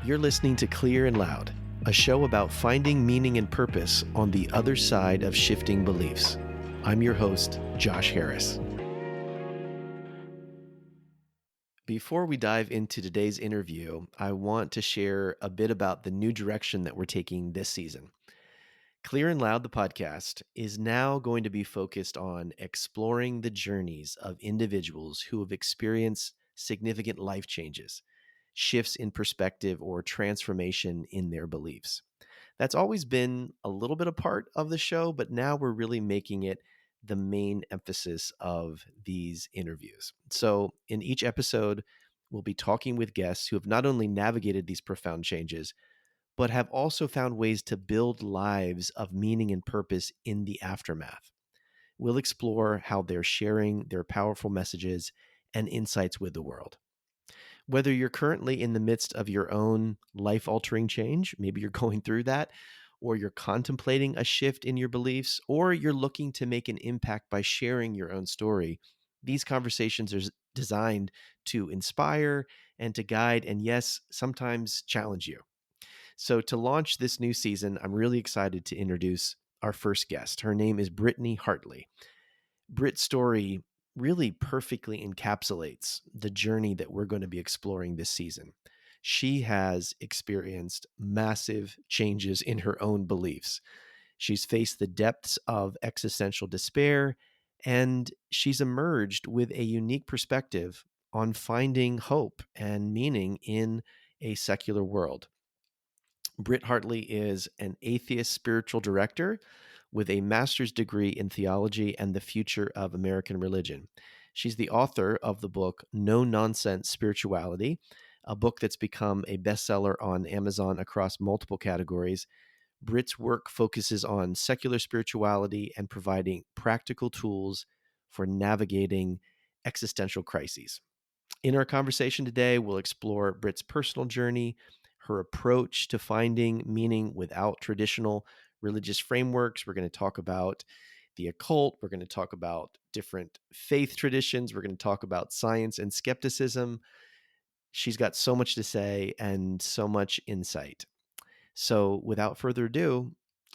You're listening to Clear and Loud, a show about finding meaning and purpose on the other side of shifting beliefs. I'm your host, Josh Harris. Before we dive into today's interview, I want to share a bit about the new direction that we're taking this season. Clear and Loud, the podcast, is now going to be focused on exploring the journeys of individuals who have experienced significant life changes, shifts in perspective, or transformation in their beliefs. That's always been a little bit a part of the show, but now we're really making it the main emphasis of these interviews. So in each episode, we'll be talking with guests who have not only navigated these profound changes, but have also found ways to build lives of meaning and purpose in the aftermath. We'll explore how they're sharing their powerful messages and insights with the world. Whether you're currently in the midst of your own life-altering change, maybe you're going through that, or you're contemplating a shift in your beliefs, or you're looking to make an impact by sharing your own story, these conversations are designed to inspire and to guide, and yes, sometimes challenge you. So to launch this new season, I'm really excited to introduce our first guest. Her name is Britt Hartley. Britt's story really perfectly encapsulates the journey that we're going to be exploring this season. She has experienced massive changes in her own beliefs. She's faced the depths of existential despair, and she's emerged with a unique perspective on finding hope and meaning in a secular world. Britt Hartley is an atheist spiritual director with a master's degree in theology and the future of American religion. She's the author of the book No Nonsense Spirituality, a book that's become a bestseller on Amazon across multiple categories. Britt's work focuses on secular spirituality and providing practical tools for navigating existential crises. In our conversation today, we'll explore Britt's personal journey, her approach to finding meaning without traditional religious frameworks. We're going to talk about the occult. We're going to talk about different faith traditions. We're going to talk about science and skepticism. She's got so much to say and so much insight. So without further ado,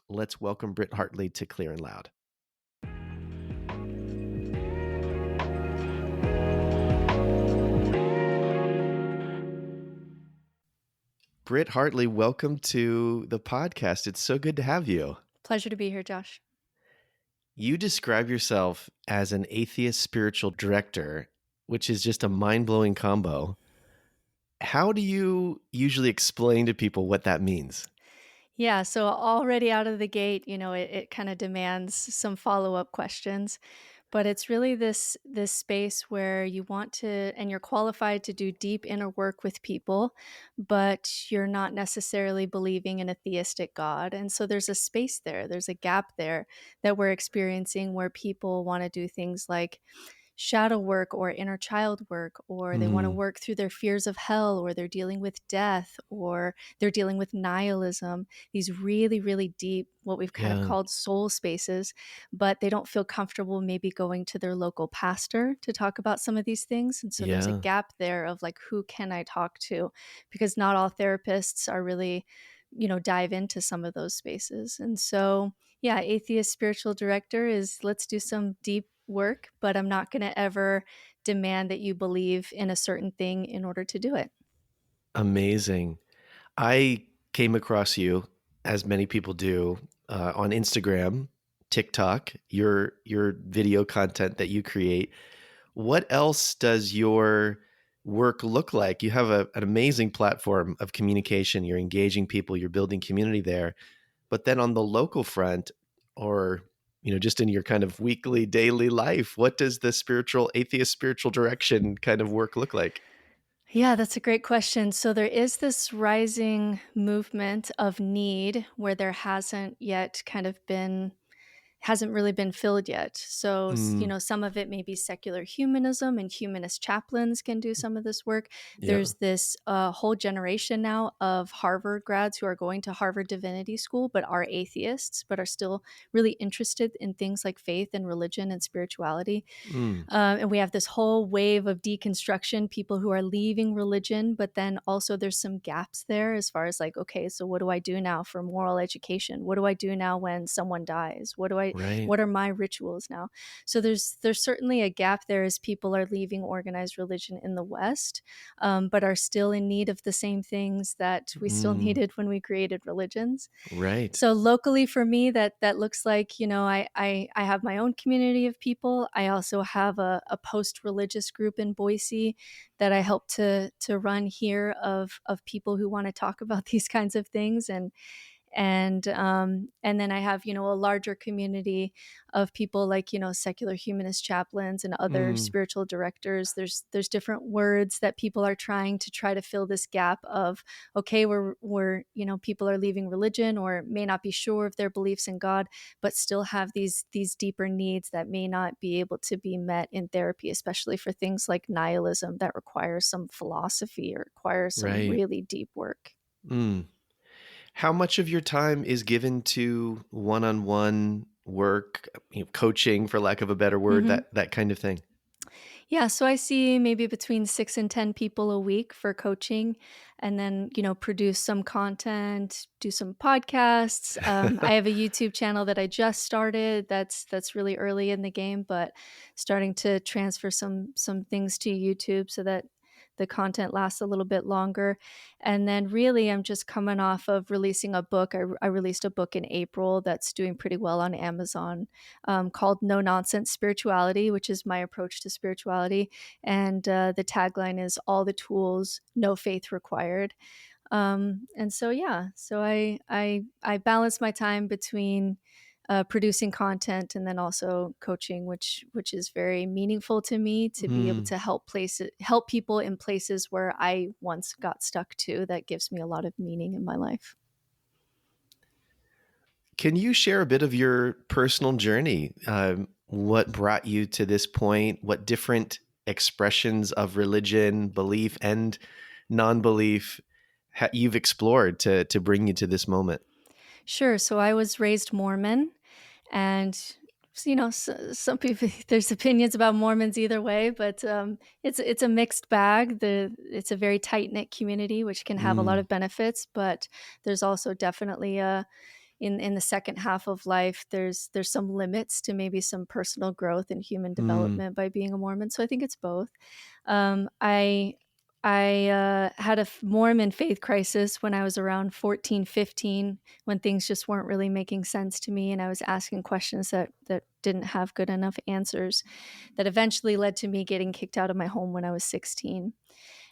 let's welcome Britt Hartley to Clear and Loud. Britt Hartley, welcome to the podcast. It's so good to have you. Pleasure to be here, Josh. You describe yourself as an atheist spiritual director, which is just a mind-blowing combo. How do you usually explain to people what that means? Yeah, so already out of the gate, it kind of demands some follow-up questions, but it's really this space where you want to, and you're qualified to do deep inner work with people, but you're not necessarily believing in a theistic God. And so there's a space there, there's a gap there that we're experiencing where people want to do things like shadow work or inner child work, or they want to work through their fears of hell, or they're dealing with death, or they're dealing with nihilism, these really, really deep, what we've kind of called soul spaces, but they don't feel comfortable maybe going to their local pastor to talk about some of these things. And so there's a gap there of like, who can I talk to? Because not all therapists are really dive into some of those spaces. And so, yeah, atheist spiritual director is let's do some deep work, but I'm not going to ever demand that you believe in a certain thing in order to do it. Amazing. I came across you, as many people do, on Instagram, TikTok, your video content that you create. What else does your work look like? You have an amazing platform of communication. You're engaging people, you're building community there. But then on the local front, or just in your kind of weekly, daily life, what does the atheist spiritual direction kind of work look like? Yeah, that's a great question. So there is this rising movement of need where there hasn't yet kind of been hasn't really been filled yet. So, Mm, some of it may be secular humanism, and humanist chaplains can do some of this work. yeah. There's this whole generation now of Harvard grads who are going to Harvard Divinity School, but are atheists, but are still really interested in things like faith and religion and spirituality. Mm, And we have this whole wave of deconstruction, people who are leaving religion, but then also there's some gaps there as far as like, okay, so what do I do now for moral education? What do I do now when someone dies? right. What are my rituals now? So there's certainly a gap there as people are leaving organized religion in the West, but are still in need of the same things that we still Mm, needed when we created religions. right. So locally for me, that looks like, I have my own community of people. I also have a post-religious group in Boise that I help to run here of people who want to talk about these kinds of things. And then I have, a larger community of people like, secular humanist chaplains and other Mm, spiritual directors. There's different words that people are try to fill this gap of, okay, we're people are leaving religion or may not be sure of their beliefs in God, but still have these deeper needs that may not be able to be met in therapy, especially for things like nihilism that requires some philosophy or requires some right. really deep work. Mm. How much of your time is given to one-on-one work, coaching, for lack of a better word, Mhm. that kind of thing? Yeah, so I see maybe between 6 and 10 people a week for coaching, and then, produce some content, do some podcasts. I have a YouTube channel that I just started that's really early in the game, but starting to transfer some things to YouTube so that the content lasts a little bit longer. And then really I'm just coming off of releasing a book. I released a book in April that's doing pretty well on Amazon, called No Nonsense Spirituality, which is my approach to spirituality. And the tagline is all the tools, no faith required. And so, yeah, so I balance my time between producing content and then also coaching, which is very meaningful to me to be able Mm. to help people in places where I once got stuck to. That gives me a lot of meaning in my life. Can you share a bit of your personal journey? What brought you to this point? What different expressions of religion, belief, and non-belief you've explored to bring you to this moment? Sure. So I was raised Mormon, and some people there's opinions about Mormons either way, but it's a mixed bag. It's a very tight knit community, which can have a lot Mm, of benefits, but there's also definitely in the second half of life, there's some limits to maybe some personal growth and human mm, development by being a Mormon. So I think it's both. I had a Mormon faith crisis when I was around 14, 15, when things just weren't really making sense to me, and I was asking questions that didn't have good enough answers. That eventually led to me getting kicked out of my home when I was 16.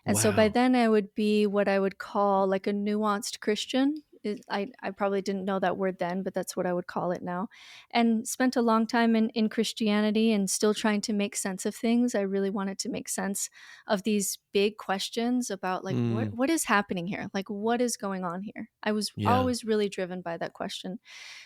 And so by wow. then I would be what I would call like a nuanced Christian. I probably didn't know that word then, but that's what I would call it now. And spent a long time in Christianity and still trying to make sense of things. I really wanted to make sense of these big questions about like Mm, what is happening here? Like what is going on here? I was yeah. always really driven by that question.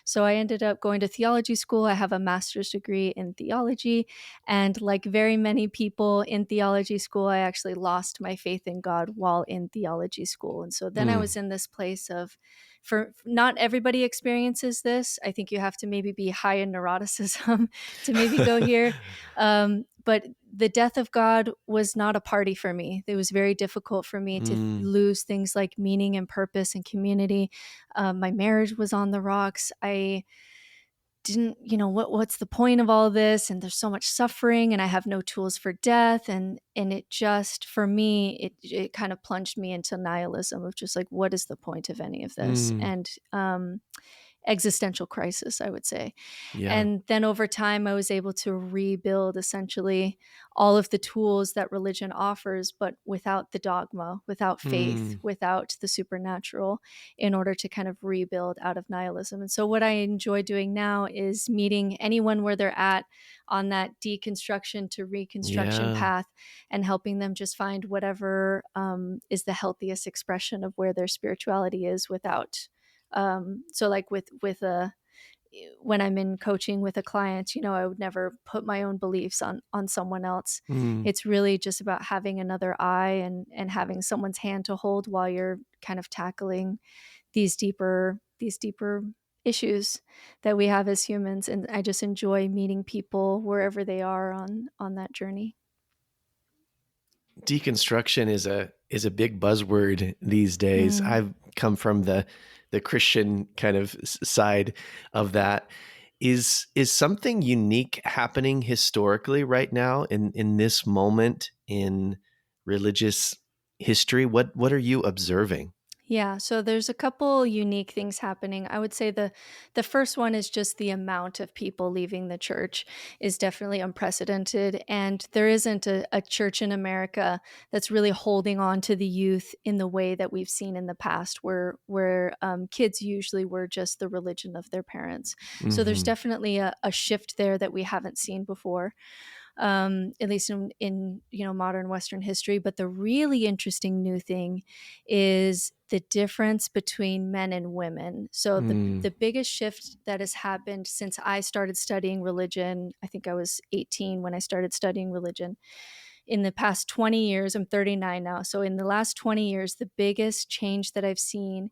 So I ended up going to theology school. I have a master's degree in theology, and like very many people in theology school, I actually lost my faith in God while in theology school. And so then I Mm, was in this place of, for not everybody experiences this. I think you have to maybe be high in neuroticism to maybe go here. But the death of God was not a party for me. It was very difficult for me to mm, lose things like meaning and purpose and community. My marriage was on the rocks. I didn't, what's the point of all this, and there's so much suffering and I have no tools for death, and it just, for me, it kind of plunged me into nihilism of just like, what is the point of any of this? mm, And existential crisis, I would say. yeah. And then over time, I was able to rebuild essentially all of the tools that religion offers, but without the dogma, without faith, Mm, without the supernatural, in order to kind of rebuild out of nihilism. And so, what I enjoy doing now is meeting anyone where they're at on that deconstruction to reconstruction yeah. path, and helping them just find whatever is the healthiest expression of where their spirituality is without. So, like with a when I'm in coaching with a client, I would never put my own beliefs on someone else. Mm. It's really just about having another eye and having someone's hand to hold while you're kind of tackling these deeper issues that we have as humans. And I just enjoy meeting people wherever they are on that journey. Deconstruction is a big buzzword these days. Mm. I've come from the Christian kind of side of that. Is something unique happening historically right now in this moment in religious history? What are you observing? Yeah, so there's a couple unique things happening. I would say the first one is just the amount of people leaving the church is definitely unprecedented, and there isn't a church in America that's really holding on to the youth in the way that we've seen in the past, where kids usually were just the religion of their parents. So there's Hmm. definitely a shift there that we haven't seen before, at least in modern Western history. But the really interesting new thing is the difference between men and women. So Mm. the biggest shift that has happened since I started studying religion, I think I was 18 when I started studying religion, in the past 20 years, I'm 39 now. So in the last 20 years, the biggest change that I've seen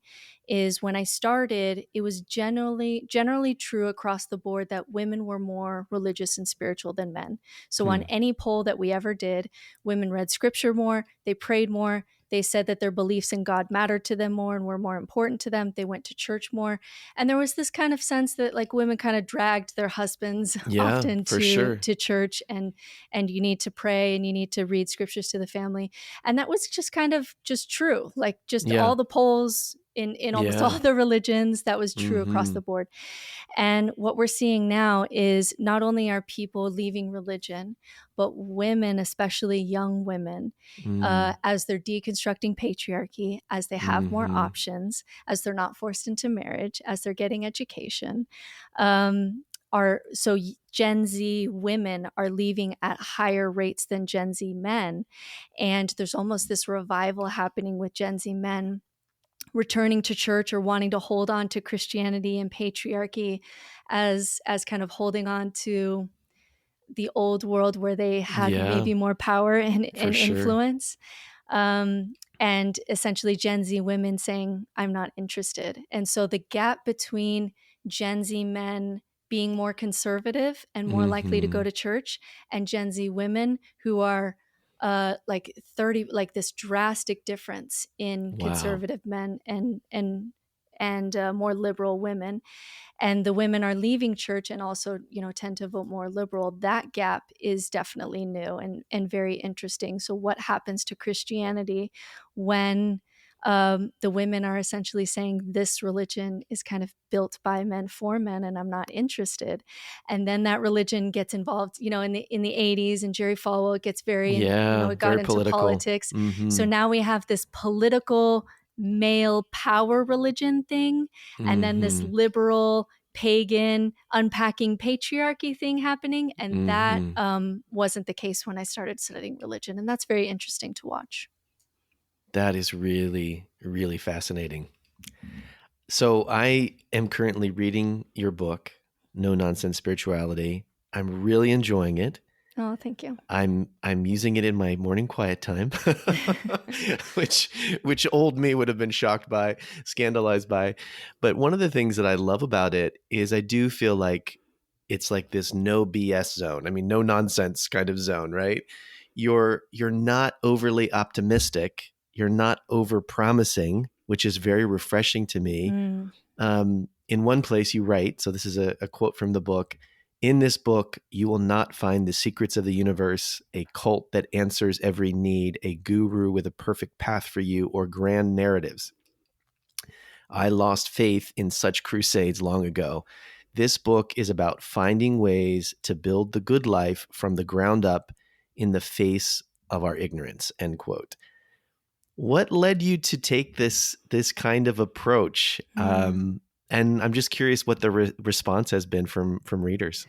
is when I started, it was generally true across the board that women were more religious and spiritual than men. So on Hmm. any poll that we ever did, women read scripture more, they prayed more, they said that their beliefs in God mattered to them more and were more important to them. They went to church more. And there was this kind of sense that like women kind of dragged their husbands Yeah, often for to sure. to church, and you need to pray and you need to read scriptures to the family. And that was just kind of just true. Like just Yeah. all the polls in almost all Yeah. the religions, that was true across Hmm. the board. And what we're seeing now is not only are people leaving religion, but women, especially young women, Mm. as they're deconstructing patriarchy, as they have more Hmm. options, as they're not forced into marriage, as they're getting education, um, are so Gen Z women are leaving at higher rates than Gen Z men. And there's almost this revival happening with Gen Z men returning to church or wanting to hold on to Christianity and patriarchy as kind of holding on to the old world where they had Yeah, maybe more power for and sure. influence. And essentially Gen Z women saying, I'm not interested. And so the gap between Gen Z men being more conservative and more likely to go Hmm. to church, and Gen Z women who are like 30, like this drastic difference in Wow. conservative men and more liberal women, and the women are leaving church and also tend to vote more liberal. That gap is definitely new and very interesting. So what happens to Christianity when the women are essentially saying this religion is kind of built by men for men and I'm not interested? And then that religion gets involved in the 80s, and Jerry Falwell gets very Yeah, it got very into political. politics. So Mhm. now we have this political male power religion thing, and then this Mhm. liberal pagan unpacking patriarchy thing happening, and that Mhm. wasn't the case when I started studying religion, and that's very interesting to watch. That is really, really fascinating. So I am currently reading your book, No Nonsense Spirituality. I'm really enjoying it. Oh, thank you. I'm using it in my morning quiet time, which old me would have been shocked by, scandalized by. But one of the things that I love about it is I do feel like it's like this no BS zone. I mean, no nonsense kind of zone, right? You're not overly optimistic. You're not over promising, which is very refreshing to me. Mm, In one place, you write, so this is a quote from the book. In this book, you will not find the secrets of the universe, a cult that answers every need, a guru with a perfect path for you, or grand narratives. I lost faith in such crusades long ago. This book is about finding ways to build the good life from the ground up in the face of our ignorance. End quote. What led you to take this kind of approach? mm. And I'm just curious what the response has been from readers.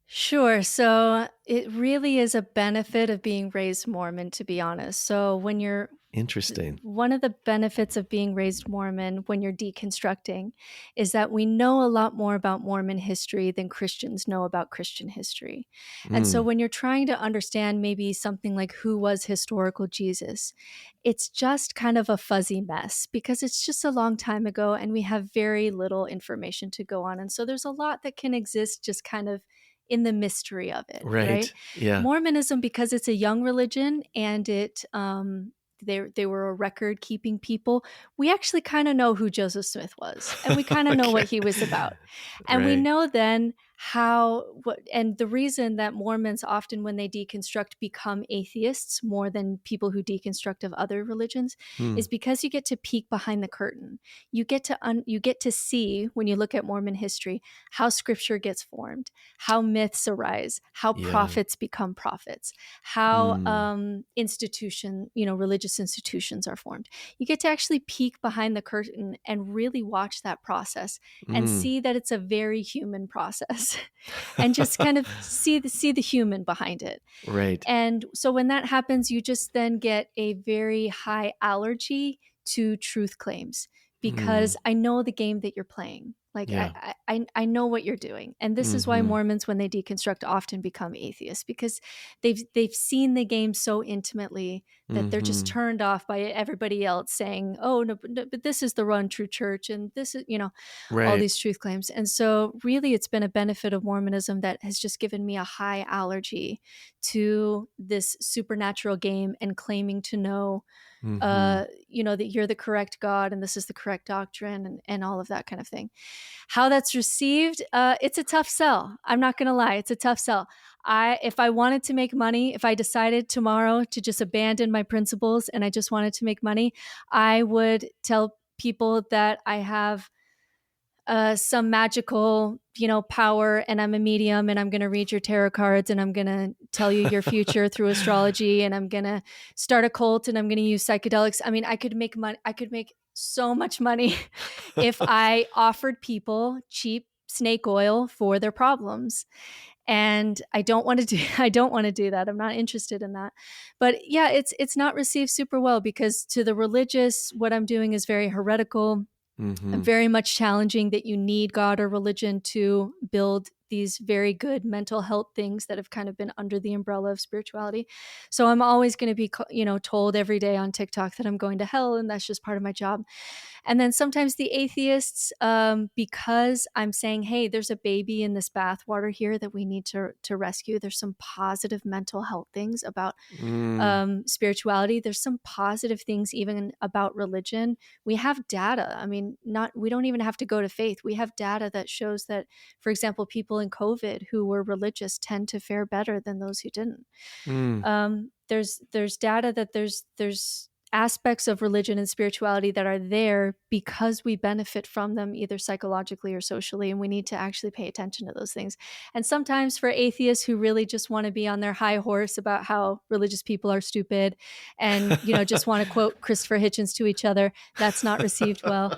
Sure. So it really is a benefit of being raised Mormon, to be honest. So Interesting. One of the benefits of being raised Mormon when you're deconstructing is that we know a lot more about Mormon history than Christians know about Christian history. And so Mm, when you're trying to understand maybe something like who was historical Jesus, it's just kind of a fuzzy mess because it's just a long time ago and we have very little information to go on. And so there's a lot that can exist just kind of in the mystery of it, right? right. Yeah. Mormonism, because it's a young religion and they were a record keeping people. We actually kind of know who Joseph Smith was, and we kind of know what Okay. he was about. And we Right. know then how what and the reason that Mormons often when they deconstruct become atheists more than people who deconstruct of other religions Hmm. is because you get to peek behind the curtain. You get to see when you look at Mormon history how scripture gets formed, how myths arise, how Yeah. prophets become prophets, how Mm, religious institutions are formed. You get to actually peek behind the curtain and really watch that process and mm. see that it's a very human process and just kind of see the human behind it. Right. And so when that happens, you just then get a very high allergy to truth claims Mm, because I know the game that you're playing. Like yeah. I know what you're doing. And this is why Mhm. Mormons, when they deconstruct, often become atheists because they've seen the game so intimately that they're just Mhm. turned off by everybody else saying, oh no, but this is the one true church and this is, all Right. these truth claims. And so really it's been a benefit of Mormonism that has just given me a high allergy to this supernatural game and claiming to know Mhm. that you're the correct God and this is the correct doctrine and all of that kind of thing. How that's received, it's a tough sell. I'm not gonna lie, it's a tough sell. If I wanted to make money, if I decided tomorrow to just abandon my principles and I just wanted to make money, I would tell people that I have some magical, power and I'm a medium and I'm going to read your tarot cards and I'm going to tell you your future through astrology and I'm going to start a cult and I'm going to use psychedelics. I mean, I could make money. I could make so much money if I offered people cheap snake oil for their problems. And I don't want to do I don't want to do that. I'm not interested in that. But yeah, it's not received super well because to the religious what I'm doing is very heretical, Mhm. very much challenging that you need God or religion to build these very good mental health things that have kind of been under the umbrella of spirituality. So I'm always going to be, told every day on TikTok that I'm going to hell, and that's just part of my job. And then sometimes the atheists, because I'm saying, hey, there's a baby in this bathwater here that we need to rescue. There's some positive mental health things about Mm. spirituality. There's some positive things even about religion. We have data. I mean, not we don't even have to go to faith. We have data that shows that, for example, people in COVID who were religious tend to fare better than those who didn't. Mm. There's data that there's aspects of religion and spirituality that are there because we benefit from them either psychologically or socially, and we need to actually pay attention to those things. And sometimes for atheists who really just want to be on their high horse about how religious people are stupid and just want to quote Christopher Hitchens to each other, that's not received well.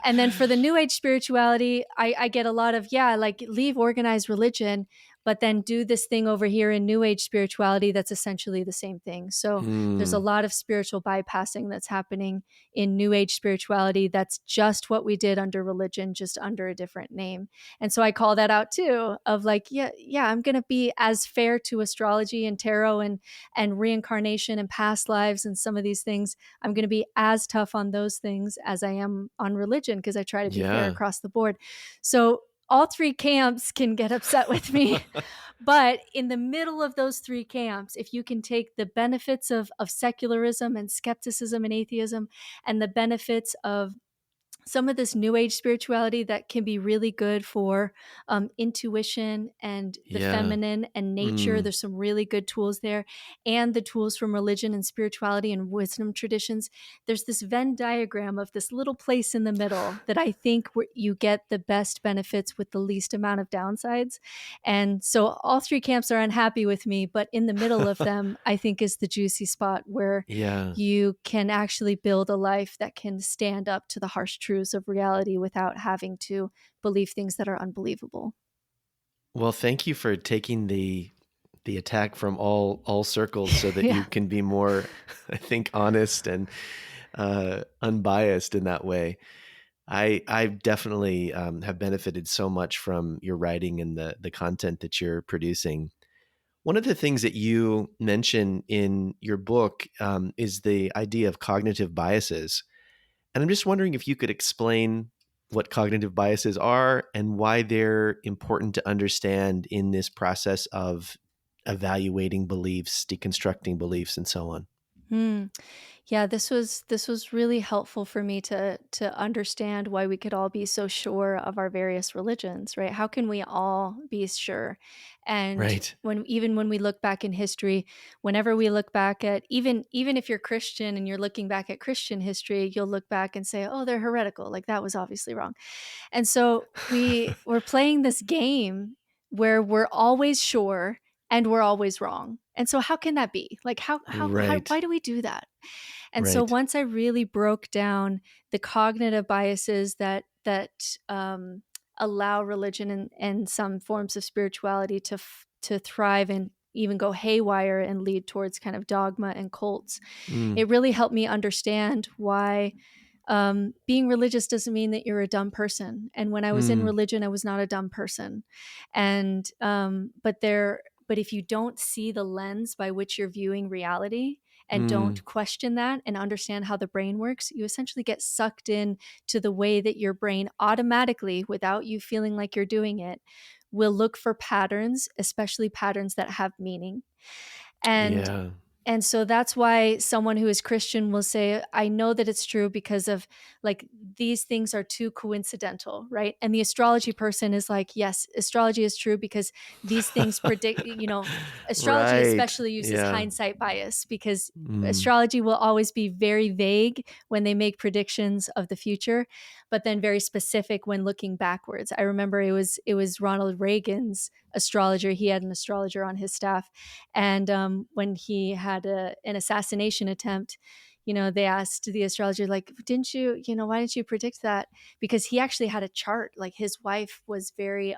And then for the new age spirituality, I get a lot of, yeah, like leave organized religion, but then do this thing over here in new age spirituality that's essentially the same thing. So there's a Mm. lot of spiritual bypassing that's happening in new age spirituality. That's just what we did under religion, just under a different name. And so I call that out too of like, yeah, I'm going to be as fair to astrology and tarot and reincarnation and past lives and some of these things. I'm going to be as tough on those things as I am on religion because I try to be fair Yeah. across the board. So all three camps can get upset with me. But in the middle of those three camps, if you can take the benefits of secularism and skepticism and atheism and the benefits of some of this new age spirituality that can be really good for intuition and the Yeah. feminine and nature. Mm. There's some really good tools there, and the tools from religion and spirituality and wisdom traditions. There's this Venn diagram of this little place in the middle that I think where you get the best benefits with the least amount of downsides. And so all three camps are unhappy with me, but in the middle of them, I think is the juicy spot where Yeah. you can actually build a life that can stand up to the harsh truths of reality without having to believe things that are unbelievable. Well, thank you for taking the the attack from all circles so that you Yeah. can be more, I think, honest and unbiased in that way. I definitely have benefited so much from your writing and the content that you're producing. One of the things that you mention in your book is the idea of cognitive biases. And I'm just wondering if you could explain what cognitive biases are and why they're important to understand in this process of evaluating beliefs, deconstructing beliefs, and so on. Hmm. Yeah, this was really helpful for me to understand why we could all be so sure of our various religions, right? How can we all be sure? And Right. when we look back in history, whenever we look back at even if you're Christian and you're looking back at Christian history, you'll look back and say, "Oh, they're heretical. Like that was obviously wrong." And so we're playing this game where we're always sure and we're always wrong. And so how can that be? Like how Right. why do we do that? And so Right. once I really broke down the cognitive biases that allow religion and some forms of spirituality to thrive and even go haywire and lead towards kind of dogma and cults, Mm, it really helped me understand why being religious doesn't mean that you're a dumb person. And when I was in mm, religion, I was not a dumb person. And but if you don't see the lens by which you're viewing reality and mm. don't question that and understand how the brain works, you essentially get sucked in to the way that your brain automatically, without you feeling like you're doing it, will look for patterns, especially patterns that have meaning. And Yeah. and so that's why someone who is Christian will say, I know that it's true because of like these things are too coincidental, right? And the astrology person is like, yes, astrology is true because these things predict, astrology Right. especially uses Yeah. hindsight bias because Mm, astrology will always be very vague when they make predictions of the future, but then very specific when looking backwards. I remember it was Ronald Reagan's astrologer. He had an astrologer on his staff, and when he had an assassination attempt, they asked the astrologer, like, didn't you, why didn't you predict that? Because he actually had a chart. Like his wife was very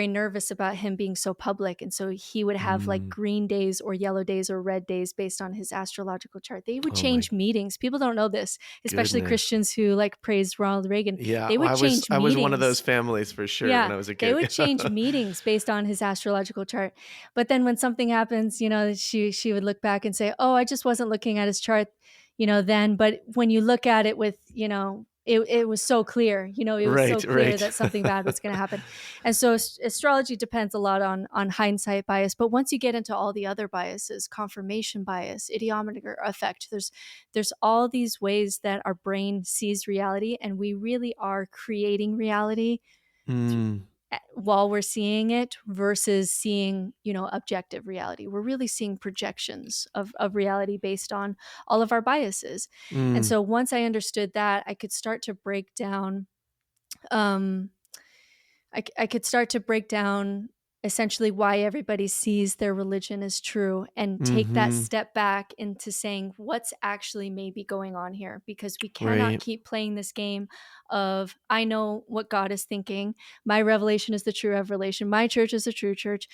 nervous about him being so public. And so he would have like mm. green days or yellow days or red days based on his astrological chart. They would Oh my change meetings. People don't know this, especially goodness. Christians who like praised Ronald Reagan. Yeah, They well, would I was change I was one of those meetings. families for sure when Yeah, I was a they kid. would change meetings based on his astrological chart. But then when something happens, she would look back and say, "Oh, I just wasn't looking at his chart, then." But when you look at it with, it was so clear, it was so Right, clear right. that something bad was going to happen. And so astrology depends a lot on hindsight bias. But once you get into all the other biases, confirmation bias, idiomatic effect, there's all these ways that our brain sees reality, and we really are creating reality Mm, while we're seeing it versus seeing, objective reality. We're really seeing projections of reality based on all of our biases. And mm. so once I understood that, I could start to break down um, I could start to break down essentially why everybody sees their religion as true and take that Mhm. step back into saying what's actually maybe going on here, because we cannot Right. keep playing this game of I know what God is thinking, my revelation is the true revelation, my church is the true church,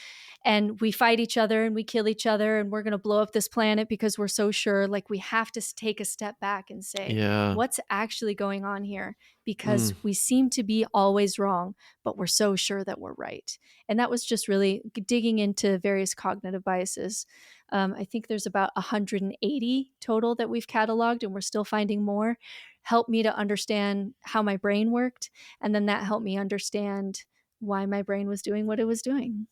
and we fight each other and we kill each other and we're going to blow up this planet because we're so sure. Like we have to take a step back and say Yeah. what's actually going on here, because Mm, we seem to be always wrong but we're so sure that we're right. And that was just really digging into various cognitive biases. I think there's about 180 total that we've cataloged, and we're still finding more. Helped me to understand how my brain worked. And then that helped me understand why my brain was doing what it was doing.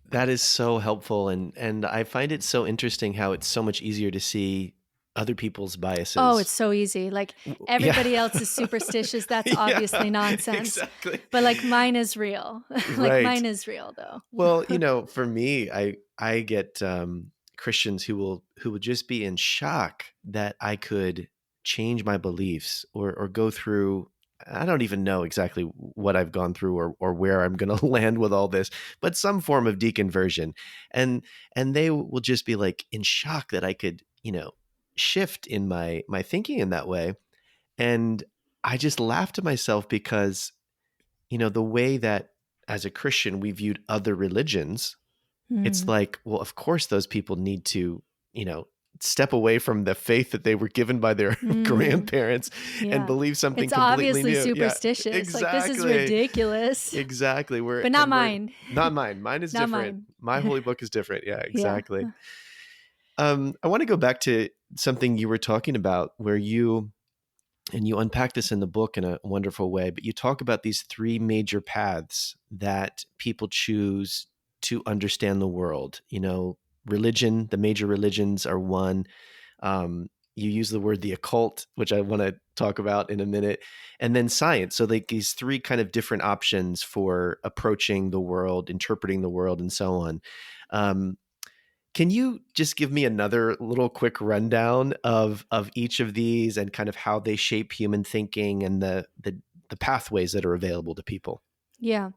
that is so helpful, and I find it so interesting how it's so much easier to see other people's Oh, it's biases. so easy. Like Yeah. everybody else is superstitious. That's Yeah, obviously nonsense. exactly. But like mine is real. Like Right. mine is real though. Well, for me, I get Christians who will just be in shock that I could change my beliefs or go through. I don't even know exactly what I've gone through or where I'm going to land with all this, but some form of deconversion, and and they will just be like in shock that I could shift in my thinking in that way, and I just laugh to myself because the way that as a Christian we viewed other religions it's Mm. like, well, of course those people need to, you know, step away from the faith that they were given by their Mm. grandparents and Yeah. believe something It's completely obviously new. Yeah, superstitious. Like, this is exactly. ridiculous. Exactly. But not We're mine. not mine. Mine is Not different. mine. My holy book is different. Yeah, Yeah. exactly. I want to go back to something you were talking about where you unpack this in the book in a wonderful way, but you talk about these three major paths that people choose to understand the world. You know, religion, the major religions are one. You use the word the occult, which I want to talk about in a minute, and then science. So, like these three kind of different options for approaching the world, interpreting the world, and so on. Um, can you just give me another little quick rundown of each of these and kind of how they shape human thinking and the pathways that are available to people? Yeah.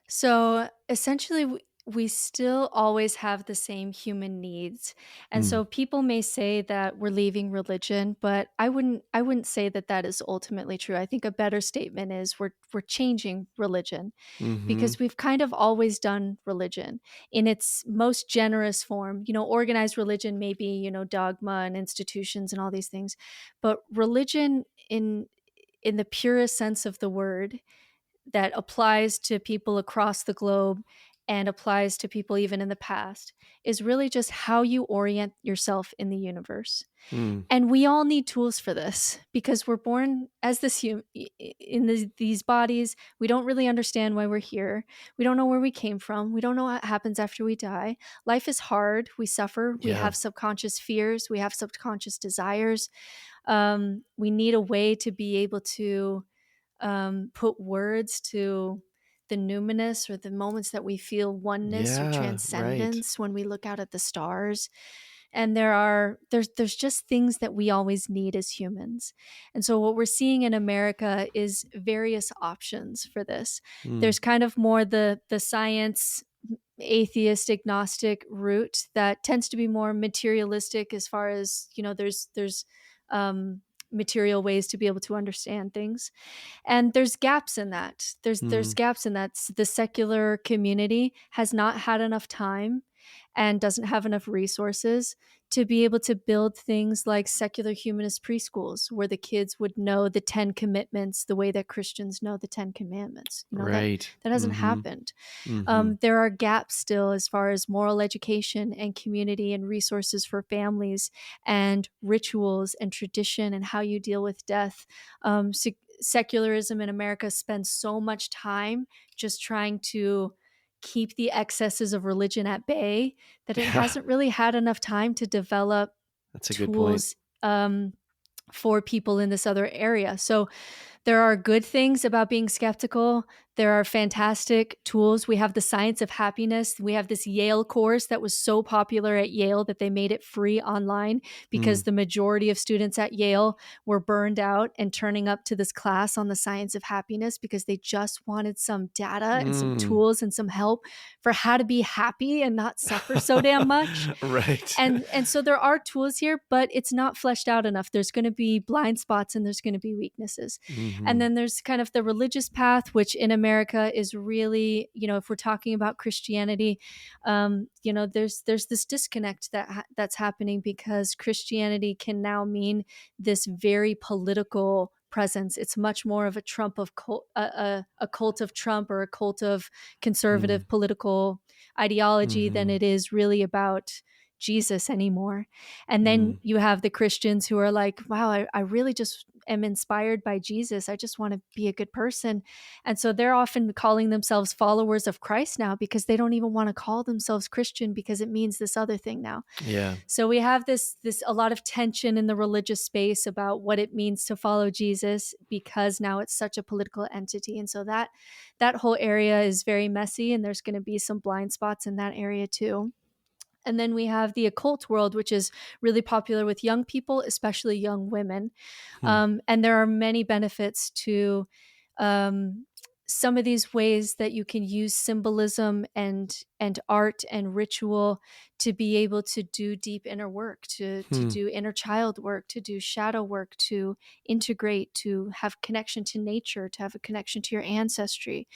So essentially, we still always have the same human needs. And Mm, so people may say that we're leaving religion, but I wouldn't say that that is ultimately true. I think a better statement is we're changing religion, mm-hmm. because we've kind of always done religion in its most generous form. Organized religion may be, dogma and institutions and all these things, but religion in the purest sense of the word, that applies to people across the globe and applies to people even in the past, is really just how you orient yourself in the universe. Mm, And we all need tools for this because we're born as in these bodies. We don't really understand why we're here. We don't know where we came from. We don't know what happens after we die. Life is hard. We suffer. We yeah. have subconscious fears. We have subconscious desires. We need a way to be able to put words to the numinous, or the moments that we feel oneness or Yeah, right. transcendence when we look out at the stars. And there's just things that we always need as humans. And so what we're seeing in America is various options for this. Mm, There's kind of more the science, atheist, agnostic route that tends to be more materialistic, as far as, there's material ways to be able to understand things. And there's gaps in that. There's mm, gaps in that. The secular community has not had enough time and doesn't have enough resources to be able to build things like secular humanist preschools, where the kids would know the 10 commitments the way that Christians know the 10 commandments. right. That hasn't Mm-hmm. happened. Mm-hmm. There are gaps still as far as moral education and community and resources for families and rituals and tradition and how you deal with death. Secularism in America spends so much time just trying to keep the excesses of religion at bay, that it Yeah, hasn't really had enough time to develop that's a good point. tools for people in this other area. So there are good things about being skeptical. There are fantastic tools. We have the science of happiness. We have this Yale course that was so popular at Yale that they made it free online, because Mm, the majority of students at Yale were burned out and turning up to this class on the science of happiness because they just wanted some data and some mm. tools and some help for how to be happy and not suffer so damn much. Right. And so there are tools here, but it's not fleshed out enough. There's going to be blind spots and there's going to be weaknesses. And Mm-hmm. then there's kind of the religious path, which in America is really, if we're talking about Christianity, there's this disconnect that's happening, because Christianity can now mean this very political presence. It's much more of a Trump of cult, a cult of Trump, or a cult of Mm, conservative political ideology, than mm-hmm. it is really about Jesus anymore. And then Mm, you have the Christians who are like, wow, I really just am inspired by Jesus. I just want to be a good person. And so they're often calling themselves followers of Christ now, because they don't even want to call themselves Christian, because it means this other thing now. yeah. So we have this a lot of tension in the religious space about what it means to follow Jesus, because now it's such a political entity. And so that whole area is very messy, and there's going to be some blind spots in that area too. And then we have the occult world, which is really popular with young people, especially young women. Hmm. And there are many benefits to um, some of these ways that you can use symbolism and art and ritual to be able to do deep inner work, to Hmm. do inner child work, to do shadow work, to integrate, to have connection to nature, to have a connection to your ancestry,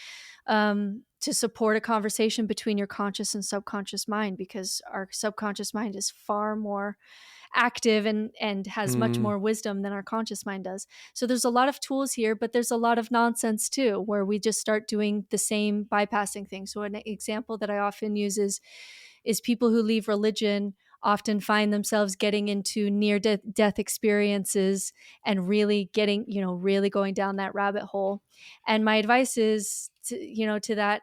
to support a conversation between your conscious and subconscious mind, because our subconscious mind is far more active and has much Mm, more wisdom than our conscious mind does. So there's a lot of tools here, but there's a lot of nonsense too, where we just start doing the same bypassing things. So an example that I often use is people who leave religion often find themselves getting into near death experiences and really getting, really going down that rabbit hole. And my advice is to that,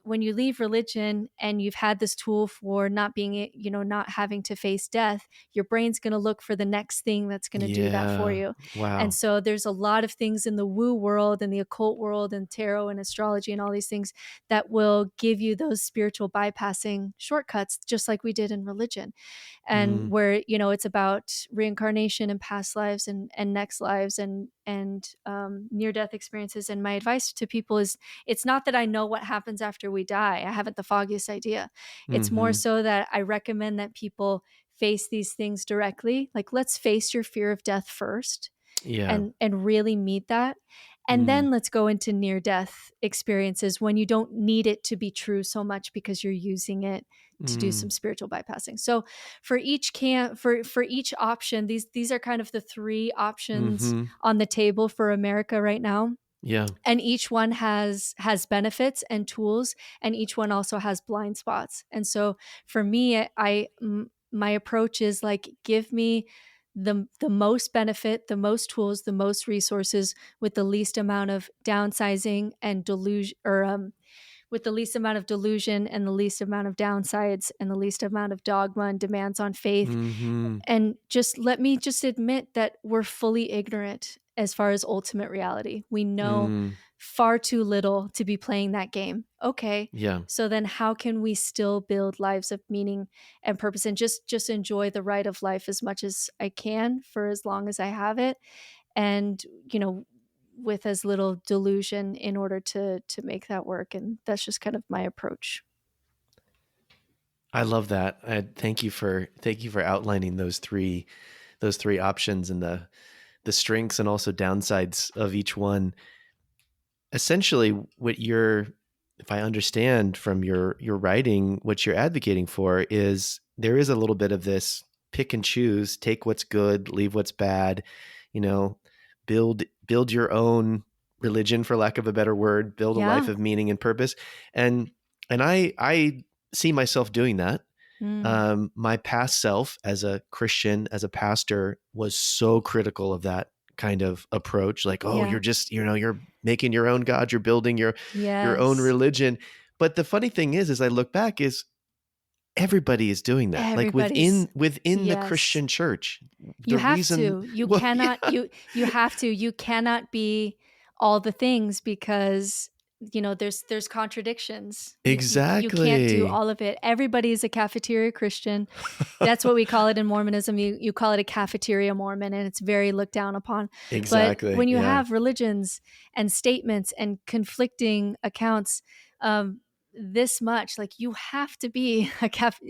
when you leave religion and you've had this tool for not being, not having to face death, your brain's going to look for the next thing that's going to do that for yeah. you. And Wow. so there's a lot of things in the woo world and the occult world and tarot and astrology and all these things that will give you those spiritual bypassing shortcuts, just like we did in religion. And Mm, where, it's about reincarnation and past lives and next lives and near death experiences. And my advice to people is, it's not that I know what happens after we die. I haven't the foggiest idea. It's more mhm. so that I recommend that people face these things directly. Like, let's face your fear of death first Yeah. and really meet that. And Mm, then let's go into near death experiences when you don't need it to be true so much, because you're using it to do mm, some spiritual bypassing. So for each for each option, these are kind of the three options mhm. on the table for America right now, Yeah. and each one has benefits and tools, and each one also has blind spots. And so for me, my approach is like, give me the most benefit, the most tools, the most resources, with the least amount of downsizing and delusion, or with the least amount of delusion and the least amount of downsides and the least amount of dogma and demands on faith. Mhm. And just let me just admit that we're fully ignorant as far as ultimate reality. We know Mm, far too little to be playing that game. Okay. yeah. So then how can we still build lives of meaning and purpose, and just enjoy the ride of life as much as I can for as long as I have it, and with as little delusion, in order to make that work. And that's just kind of my approach. I love that. Thank you for outlining those three options and the strengths and also downsides of each one. Essentially, if I understand from your writing, what you're advocating for is there is a little bit of this pick and choose, take what's good, leave what's bad, you know, build your own religion, for lack of a better word, build a life Yeah. of meaning and purpose. And I see myself doing that. Mm. My past self as a Christian, as a pastor, was so critical of that kind of approach. Like, oh, you're Yeah. just, you're making your own God, you're building your own Yes. religion. But the funny thing is I look back, is everybody is doing that. Like Everybody's within the Yes. Christian church. You The have reason, to. You well, cannot yeah, you have to. You cannot be all the things, because there's contradictions. You can't do exactly. all of it. Everybody is a cafeteria Christian. That's what we call it in Mormonism. You call it a cafeteria Mormon, and it's very looked down upon. But Exactly. when you Yeah. have religions and statements and conflicting accounts, this much, like, you have to be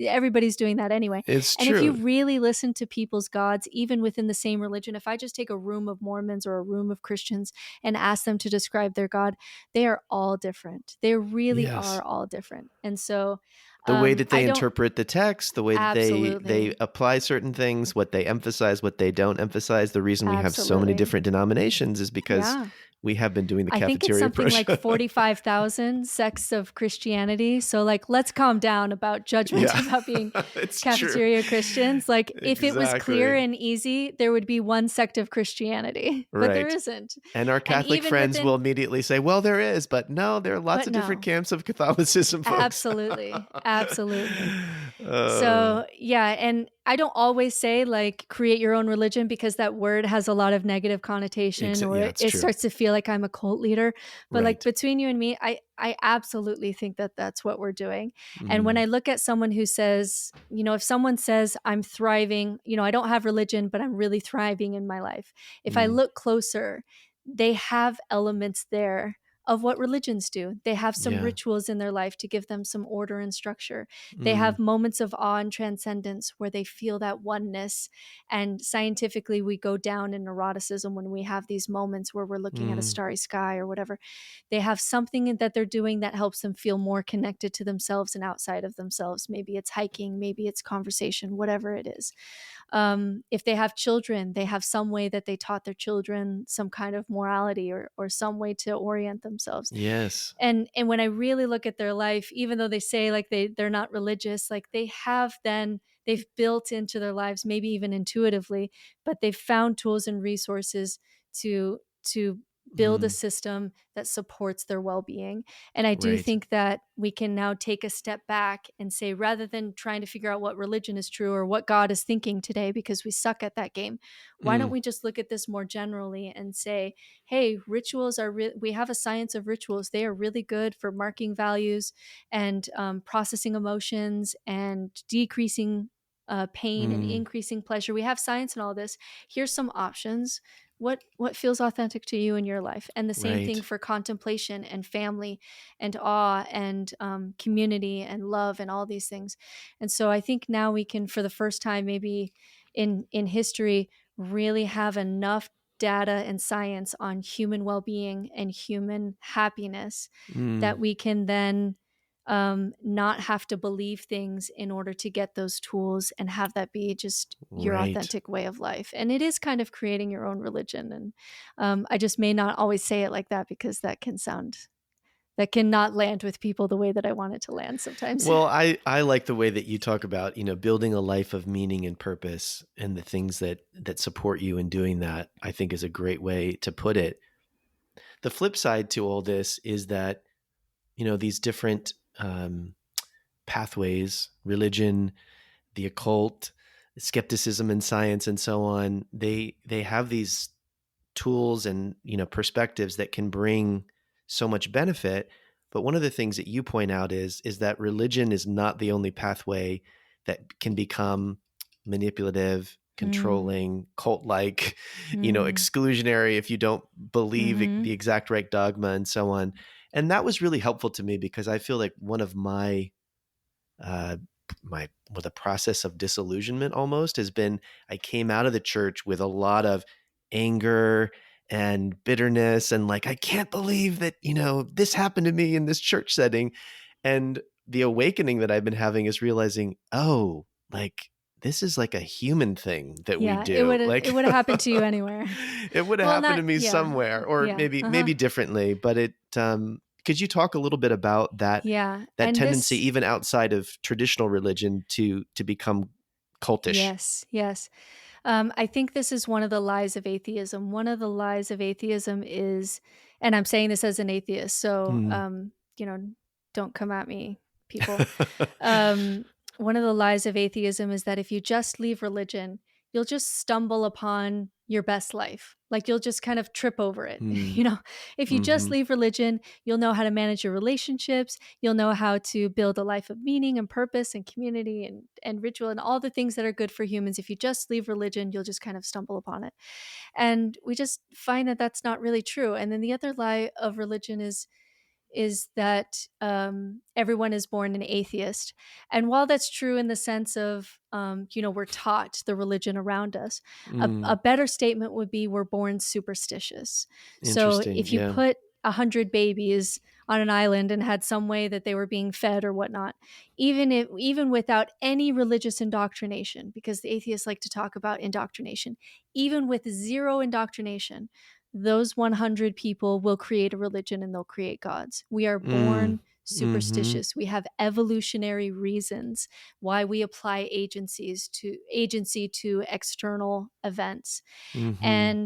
everybody's doing that anyway. It's And if you true. really listen to people's gods, even within the same religion, if I just take a room of Mormons or a room of Christians and ask them to describe their God, they are all different. They really Yes. are all different. And so The way that I they don't interpret the text, the way that they absolutely, apply certain things, what they emphasize, what they don't emphasize. The reason we have so many absolutely. different denominations is because Yeah. we have been doing the I think it's cafeteria something approach. like 45,000 sects of Christianity. So, like, let's calm down about judgment Yeah, about being it's true. cafeteria Christians. Like, if it was clear Exactly. and easy, there would be one sect of Christianity, but there Right. isn't. And our And Catholic even friends will within, immediately say, well, there is, but no, there are lots but of different no, camps of Catholicism, folks. absolutely. Absolutely. Oh, So, yeah, and I don't always say, like, create your own religion, because that word has a lot of negative connotation, or yeah, it, it's it true. starts to feel like I'm a cult leader. But, like, Right. between you and me, I absolutely think that that's what we're doing. And when Mm, I look at someone who says, if someone says, I'm thriving, I don't have religion, but I'm really thriving in my life. If I mm, look closer, they have elements there of what religions do. They have some Yeah. rituals in their life to give them some order and structure. They Mm, have moments of awe and transcendence where they feel that oneness. And scientifically, we go down in neuroticism when we have these moments where we're looking at a mm, starry sky or whatever. They have something that they're doing that helps them feel more connected to themselves and outside of themselves. Maybe it's hiking, maybe it's conversation, whatever it is. If they have children, they have some way that they taught their children some kind of morality or some way to orient themselves. yes. And when I really look at their life, even though they say like they're not religious, like they've built into their lives, maybe even intuitively, but they've found tools and resources to build a Mm, system that supports their well-being. And I do right. think that we can now take a step back and say, rather than trying to figure out what religion is true or what God is thinking today, because we suck at that game, why don't Mm, we just look at this more generally and say, hey, rituals are we have a science of rituals. They are really good for marking values and processing emotions and decreasing pain and mm, increasing pleasure. We have science and all this. Here's some options. What feels authentic to you in your life? And the same thing right. for contemplation and family and awe and community and love and all these things. And so I think now we can, for the first time, maybe in history, really have enough data and science on human well-being and human happiness that Mm, we can then not have to believe things in order to get those tools and have that be just your right. authentic way of life. And it is kind of creating your own religion. And I just may not always say it like that because that cannot land with people the way that I want it to land sometimes. Well, I like the way that you talk about, building a life of meaning and purpose and the things that support you in doing that, I think is a great way to put it. The flip side to all this is that, these different pathways, religion, the occult, skepticism and science and so on, they have these tools and perspectives that can bring so much benefit. But one of the things that you point out is that religion is not the only pathway that can become manipulative, Mm, controlling, cult-like, mm, exclusionary if you don't believe mm-hmm. the exact right dogma and so on. And that was really helpful to me because I feel like one of uh, my with a process of disillusionment almost has been I came out of the church with a lot of anger and bitterness and like I can't believe that this happened to me in this church setting. And the awakening that I've been having is realizing, oh, like this is like a human thing that we Yeah, it do, would have it like would have happened to you anywhere. it would have Well, happened not to me yeah, somewhere, or yeah, maybe differently, but it could you talk a little bit about yeah, that and tendency this even outside of traditional religion to become cultish? yes, yes. I think this is one of the lies of atheism. One of the lies of atheism is, and I'm saying this as an atheist, so Mm. don't come at me, people. Um, One of the lies of atheism is that if you just leave religion, you'll just stumble upon your best life. Like you'll just kind of trip over it. Mm. If you just Mhm. leave religion, you'll know how to manage your relationships. You'll know how to build a life of meaning and purpose and community and ritual and all the things that are good for humans. If you just leave religion, you'll just kind of stumble upon it. And we just find that that's not really true. And then the other lie of religion is that everyone is born an atheist. And while that's true in the sense of, we're taught the religion around us, a Mm. better statement would be we're born superstitious. So Interesting, if you yeah. put 100 babies on an island and had some way that they were being fed or whatnot, even without any religious indoctrination, because the atheists like to talk about indoctrination, even with zero indoctrination, those 100 people will create a religion and they'll create gods. We are Mm. born Mhm. superstitious. We have evolutionary reasons why we apply agency to external events. Mhm.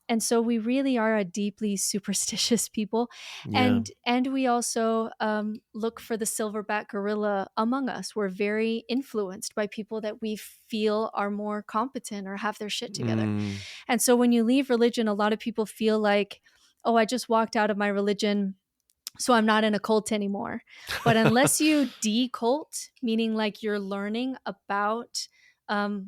And so we really are a deeply superstitious people, Yeah. and we also look for the silverback gorilla among us. We're very influenced by people that we feel are more competent or have their shit together. Mm. And so when you leave religion, a lot of people feel like, oh, I just walked out of my religion, so I'm not in a cult anymore. But unless you decult, meaning like you're learning about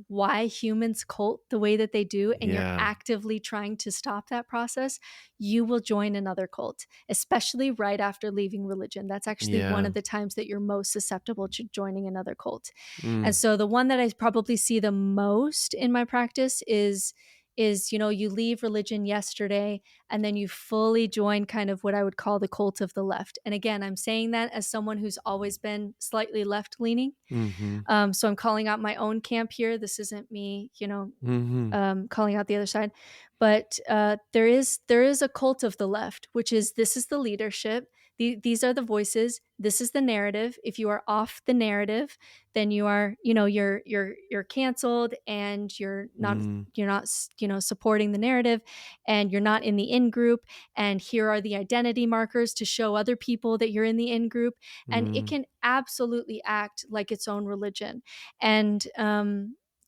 why humans cult the way that they do, and you're Yeah. actively trying to stop that process, you will join another cult, especially right after leaving religion. That's actually one Yeah. of the times that you're most susceptible to joining another cult. And Mm. so the one that I probably see the most in my practice is you leave religion yesterday and then you fully join kind of what I would call the cult of the left. And again, I'm saying that as someone who's always been slightly left leaning. Mhm. So I'm calling out my own camp here. This isn't me, Mhm. calling out the other side. But there is a cult of the left, which is this is the leadership. These are the voices. This is the narrative. If you are off the narrative, then you are, you're canceled, and Mm. you're not supporting the narrative, and you're not in the in group. And here are the identity markers to show other people that you're in the in group, and it Mm. can absolutely act like its own religion. And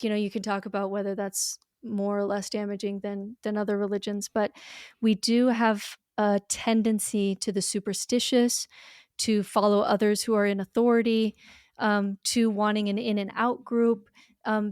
you can talk about whether that's more or less damaging than other religions, but we do have a tendency to the superstitious, to follow others who are in authority, to wanting an in and out group.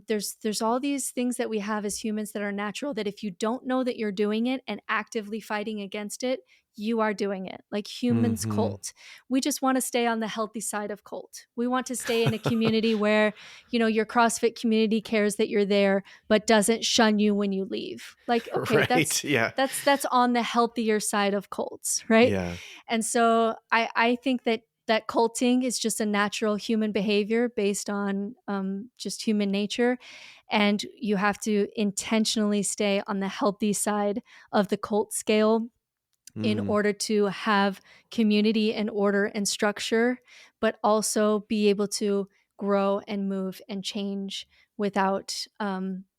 There's all these things that we have as humans that are natural, that if you don't know that you're doing it and actively fighting against it, you are doing it. Like humans Mhm. cult. We just want to stay on the healthy side of cult. We want to stay in a community where, your CrossFit community cares that you're there, but doesn't shun you when you leave. Like, okay, that's Right. Yeah. that's on the healthier side of cults, right? Yeah. And so I think that culting is just a natural human behavior based on just human nature, and you have to intentionally stay on the healthy side of the cult scale in Mm. order to have community and order and structure, but also be able to grow and move and change without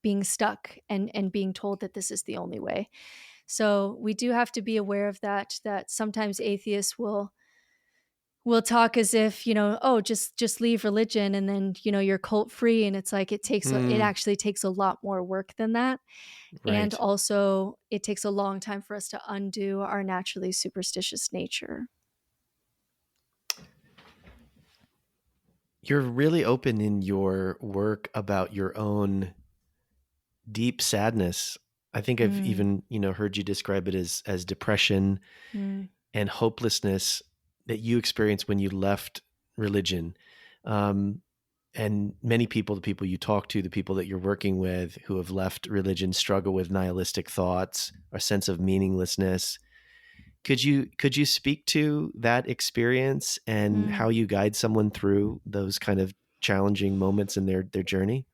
being stuck and being told that this is the only way. So we do have to be aware of that sometimes atheists will talk as if, oh, just leave religion and then, you're cult free. And it's like it Mm. actually takes a lot more work than that. And Right. also, it takes a long time for us to undo our naturally superstitious nature. You're really open in your work about your own deep sadness. I think I've Mm, even, heard you describe it as depression mm, and hopelessness that you experienced when you left religion. Um, and many people, the people you talk to, the people that you're working with who have left religion, struggle with nihilistic thoughts, a sense of meaninglessness. Could you speak to that experience and mm. how you guide someone through those kind of challenging moments in their journey?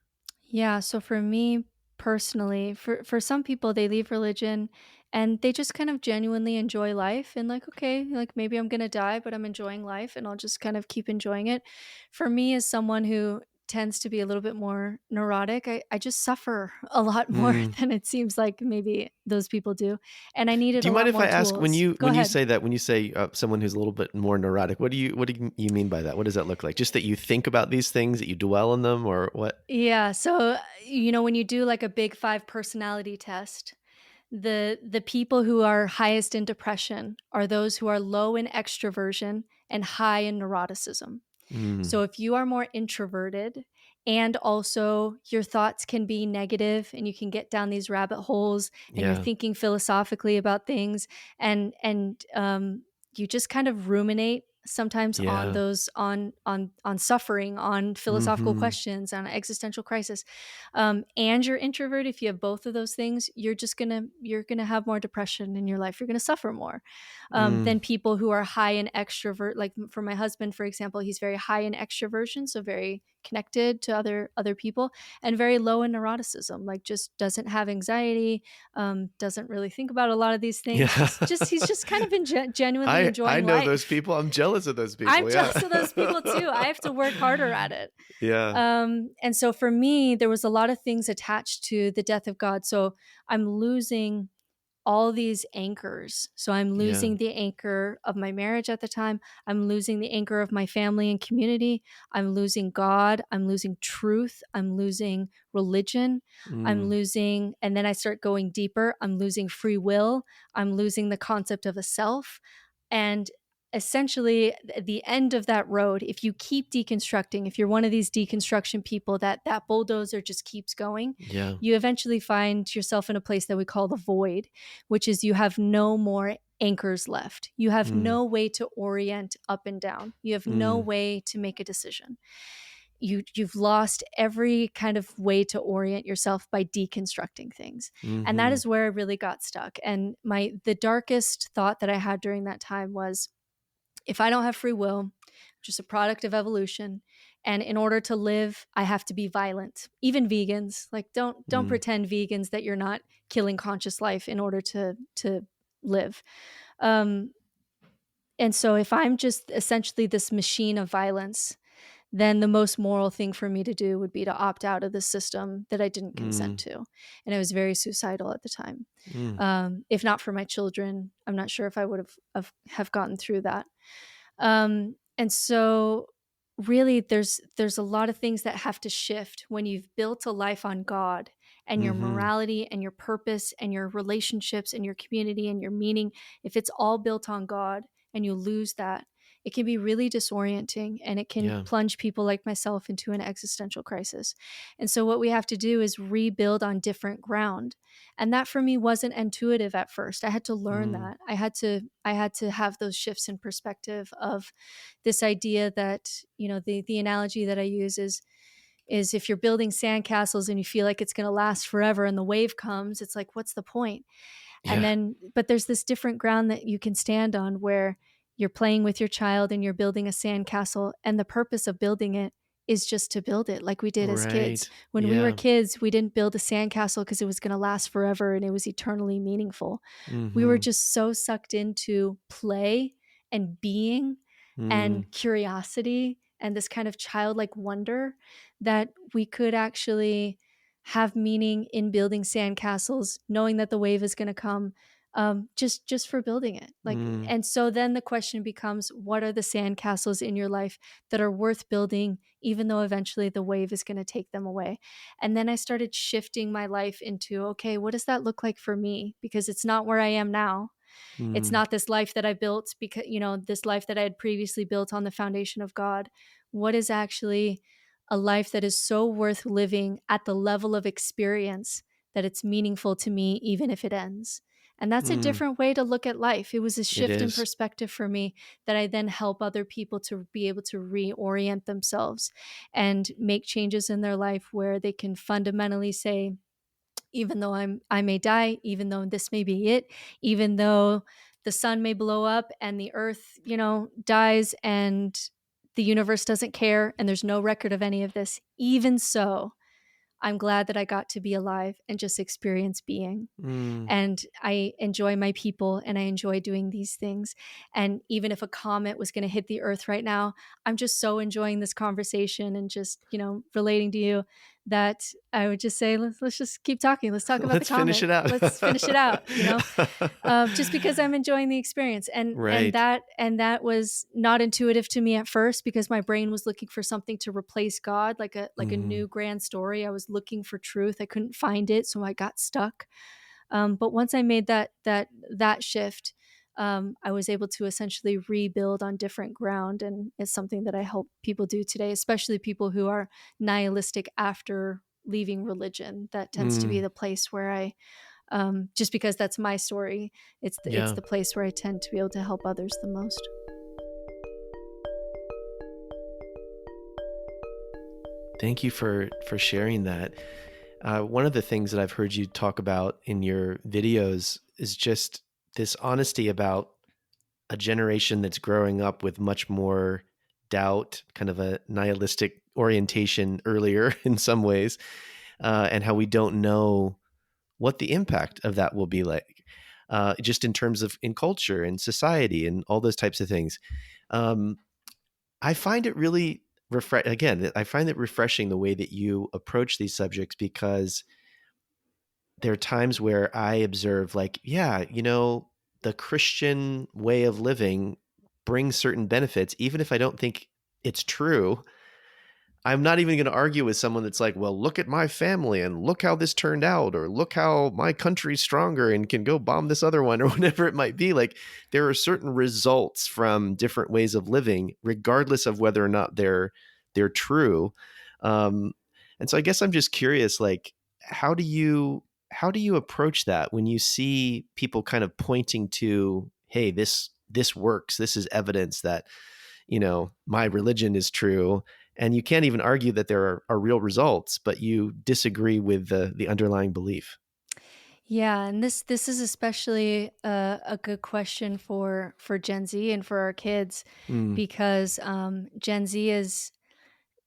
Yeah, so for me personally, for some people they leave religion and they just kind of genuinely enjoy life, and like, okay, like maybe I'm going to die, but I'm enjoying life and I'll just kind of keep enjoying it. For me, as someone who tends to be a little bit more neurotic, I just suffer a lot more Mm. than it seems like maybe those people do. And I needed Do a you mind lot if more I ask, when tools. you Go when you ahead. say that, when you say someone who's a little bit more neurotic, what do you mean by that? What does that look like? Just that you think about these things, that you dwell on them, or what? Yeah, so when you do like a big 5 personality test, the people who are highest in depression are those who are low in extroversion and high in neuroticism. Mm. So if you are more introverted, and also your thoughts can be negative and you can get down these rabbit holes and you're Yeah. thinking philosophically about things, and you just kind of ruminate sometimes on Yeah. those on suffering, on philosophical Mhm. questions, on existential crisis, and you're introvert. If you have both of those things, you're gonna have more depression in your life. You're gonna suffer more Mm. than people who are high in extrovert. Like for my husband, for example, he's very high in extroversion, so very connected to other people, and very low in neuroticism. Like just doesn't have anxiety, doesn't really think about a lot of these things. Yeah. He's just kind of genuinely I enjoying know those life. people. I'm jealous of those I'm people. Yeah. jealous of those people too. I have to work harder at it. Yeah. And so for me, there was a lot of things attached to the death of God. So I'm losing all these anchors. So I'm Yeah. losing the anchor of my marriage at the time. I'm losing the anchor of my family and community. I'm losing God. I'm losing truth. I'm losing religion. I'm Mm. losing, and then I start going deeper. I'm losing free will. I'm losing the concept of a self. And essentially the end of that road, if you keep deconstructing, if you're one of these deconstruction people that bulldozer just keeps going, Yeah. you eventually find yourself in a place that we call the void, which is you have no more anchors left. You have Mm, no way to orient up and down. You have no mm, way to make a decision. You've lost every kind of way to orient yourself by deconstructing things. And that mhm, is where I really got stuck. And the darkest thought that I had during that time was, if I don't have free will, just a product of evolution, and in order to live, I have to be violent. Even vegans, like don't mm, pretend vegans that you're not killing conscious life in order to live. Um, and so if I'm just essentially this machine of violence, then the most moral thing for me to do would be to opt out of the system that I didn't consent mm, to. And I was very suicidal at the time. mm. If not for my children, I'm not sure if I would have gotten through that. And so really there's a lot of things that have to shift when you've built a life on God, and your Mhm, morality and your purpose and your relationships and your community and your meaning. If it's all built on God and you lose that, it can be really disorienting, and it can yeah. plunge people like myself into an existential crisis. And so what we have to do is rebuild on different ground. And that for me wasn't intuitive at first. I had to learn Mm, that. I had to have those shifts in perspective of this idea that, the analogy that I use is if you're building sandcastles and you feel like it's going to last forever and the wave comes, it's like, what's the point? And yeah, then, but there's this different ground that you can stand on where you're playing with your child and you're building a sandcastle. And the purpose of building it is just to build it like we did as kids. right. When we were Yeah. kids, we didn't build a sandcastle because it was going to last forever and it was eternally meaningful. We were Mhm, just so sucked into play and being mm, and curiosity and this kind of childlike wonder that we could actually have meaning in building sandcastles, knowing that the wave is going to come, just for building it. Like, mm, and so then the question becomes, what are the sandcastles in your life that are worth building, even though eventually the wave is going to take them away? And then I started shifting my life into, okay, what does that look like for me? Because it's not where I am now. It's mm, not this life that I built, because, this life that I had previously built on the foundation of God. What is actually a life that is so worth living at the level of experience that it's meaningful to me, even if it ends? And that's a mm. different way to look at life. It was a It shift in is. perspective for me that I then help other people to be able to reorient themselves and make changes in their life where they can fundamentally say, even though I may die, even though this may be it, even though the sun may blow up and the earth, dies and the universe doesn't care and there's no record of any of this, even so, I'm glad that I got to be alive and just experience being. Mm. And I enjoy my people and I enjoy doing these things. And even if a comet was going to hit the earth right now, I'm just so enjoying this conversation and just, relating to you, that I would just say, let's just keep talking. Let's talk about the Let's finish comet. it out. Let's finish it out, just because I'm enjoying the experience. And Right. that was not intuitive to me at first, because my brain was looking for something to replace God, like a Mhm, new grand story. I was looking for truth. I couldn't find it, so I got stuck. But once I made that shift, I was able to essentially rebuild on different ground, and it's something that I help people do today, especially people who are nihilistic after leaving religion. That tends to be mm, the place where I, just because that's my story, it's yeah. the place where I tend to be able to help others the most. Thank you for sharing that. One of the things that I've heard you talk about in your videos is just this honesty about a generation that's growing up with much more doubt, kind of a nihilistic orientation earlier in some ways, and how we don't know what the impact of that will be like, just in terms of in culture and society and all those types of things. Um, I find it really again, I find it refreshing the way that you approach these subjects, because there are times where I observe, like, yeah, the Christian way of living brings certain benefits, even if I don't think it's true. I'm not even going to argue with someone that's like, well, look at my family and look how this turned out, or look how my country's stronger and can go bomb this other one, or whatever it might be. Like, there are certain results from different ways of living, regardless of whether or not they're true. Um, and so I guess I'm just curious, like, how do you how do you approach that when you see people kind of pointing to, hey, this works, this is evidence that, my religion is true, and you can't even argue that there are real results, but you disagree with the underlying belief. Yeah, and this is especially a good question for Gen Z and for our kids, Mm, because Gen Z is,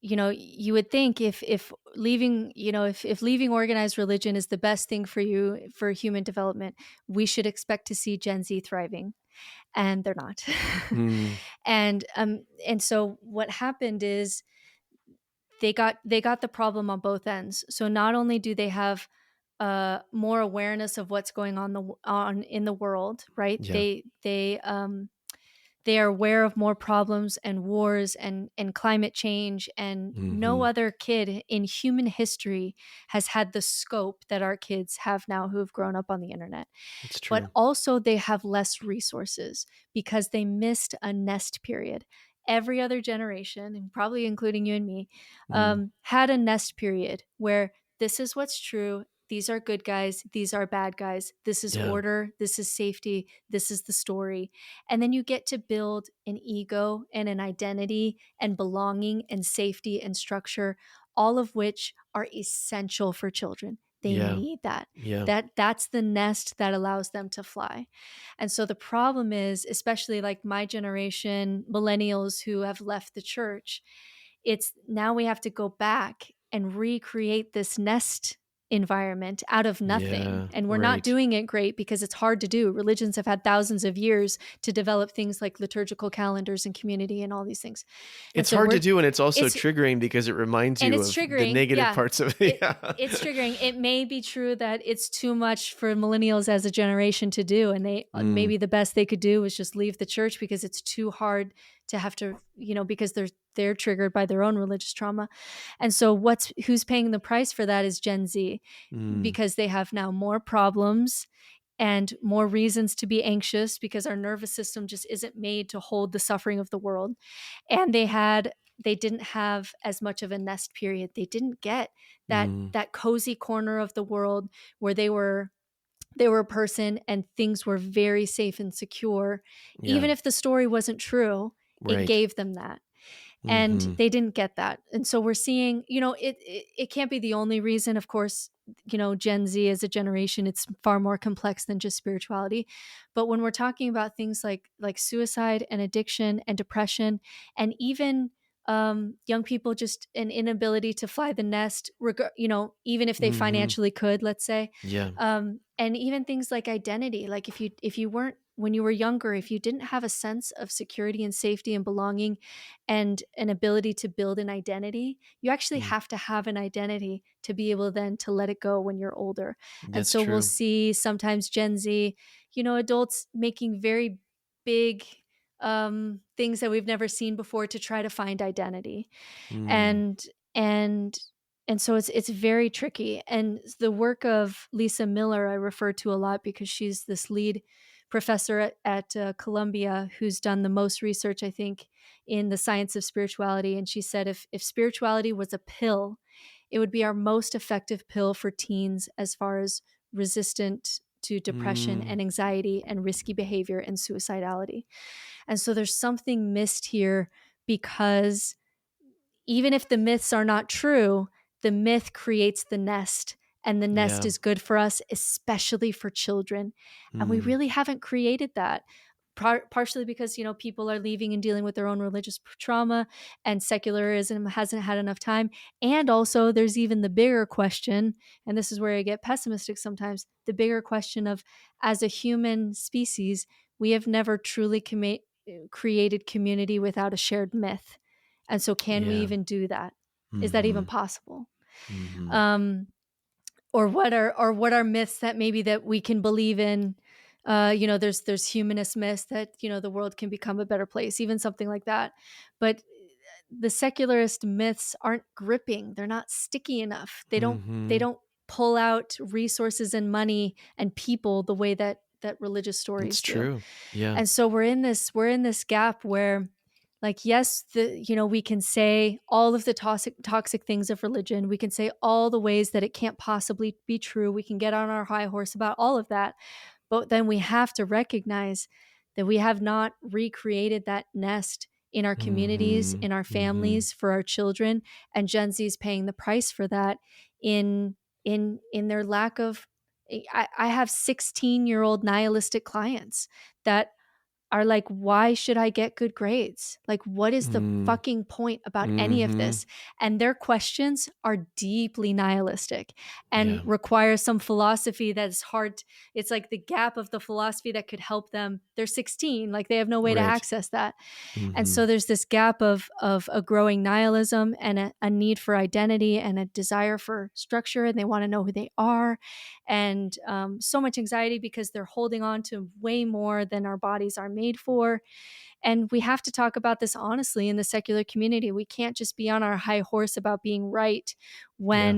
you would think if leaving, if leaving organized religion is the best thing for you for human development, we should expect to see Gen Z thriving, and they're not. mm, And so what happened is they got the problem on both ends. So not only do they have more awareness of what's going on in the world, right? yeah. They are aware of more problems and wars and climate change, and no Hmm. other kid in human history has had the scope that our kids have now who have grown up on the internet. It's But true. also they have less resources because they missed a nest period. Every other generation, and probably including you and me, Mm, had a nest period where this is what's true. These are good guys. These are bad guys. This is yeah. order. This is safety. This is the story. And then you get to build an ego and an identity and belonging and safety and structure, all of which are essential for children. They Yeah. need that. Yeah. That's the nest that allows them to fly. And so the problem is, especially like my generation, millennials who have left the church, it's now we have to go back and recreate this nest environment out of nothing. Yeah. And we're not Right. doing it great because it's hard to do. Religions have had thousands of years to develop things like liturgical calendars and community and all these things. And It's so hard to do, and it's also it's triggering because it reminds and you it's of the triggering. negative Yeah. parts of it. It Yeah. it's triggering. It may be true that it's too much for millennials as a generation to do, and they Mm, maybe the best they could do was just leave the church because it's too hard to have to, because they're triggered by their own religious trauma. And so who's paying the price for that is Gen Z, mm, because they have now more problems and more reasons to be anxious because our nervous system just isn't made to hold the suffering of the world. And they didn't have as much of a nest period. They didn't get mm. that cozy corner of the world where they were a person and things were very safe and secure. Yeah. Even if the story wasn't true, it Right. gave them that. And Hmm. they didn't get that. And so we're seeing, it can't be the only reason, of course. Gen Z as a generation, it's far more complex than just spirituality. But when we're talking about things like suicide and addiction and depression, and even young people just an inability to fly the nest, even if they Hmm. financially could, let's say, Yeah. and even things like identity, like if you weren't, when you were younger, if you didn't have a sense of security and safety and belonging and an ability to build an identity, you actually Mm. have to have an identity to be able then to let it go when you're older. And That's so we'll true. see sometimes Gen Z, adults making very big things that we've never seen before to try to find identity. Mm. And and and so it's very tricky. And the work of Lisa Miller I refer to a lot because she's this lead professor at Columbia who's done the most research, I think, in the science of spirituality. And she said if spirituality was a pill, it would be our most effective pill for teens as far as resistant to depression Mm. and anxiety and risky behavior and suicidality. And so there's something missed here, because even if the myths are not true, the myth creates the nest, and the nest Yeah. is good for us, especially for children. And we Mm. really haven't created that. Partially because people are leaving and dealing with their own religious trauma, and secularism hasn't had enough time. And also, there's even the bigger question, and this is where I get pessimistic sometimes. The bigger question of, as a human species, we have never truly created community without a shared myth. And so, can we Yeah. even do that? Is that even Mhm. possible? Mhm. Um, or what are myths that maybe that we can believe in? There's humanist myths that the world can become a better place, even something like that. But the secularist myths aren't gripping. They're not sticky enough. They Mhm. don't pull out resources and money and people the way that religious It's stories do. true. Yeah. And so we're in this gap where, like, yes, we can say all of the toxic things of religion. We can say all the ways that it can't possibly be true. We can get on our high horse about all of that. But then we have to recognize that we have not recreated that nest in our communities, Mhm. in our Mhm. families, for our children, and Gen Z is paying the price for that in their lack of. I have 16-year-old nihilistic clients that are like, why should I get good grades? Like, what is the Mm. fucking point about any of Mhm. this? And their questions are deeply nihilistic and Yeah. require some philosophy that's hard. It's like the gap of the philosophy that could help them. They're 16, like they have no way to Right. access that. And so Mhm. there's this gap of a growing nihilism and a need for identity and a desire for structure, and they want to know who they are, and so much anxiety because they're holding on to way more than our bodies are made for. And we have to talk about this honestly in the secular community. We can't just be on our high horse about being right Yeah.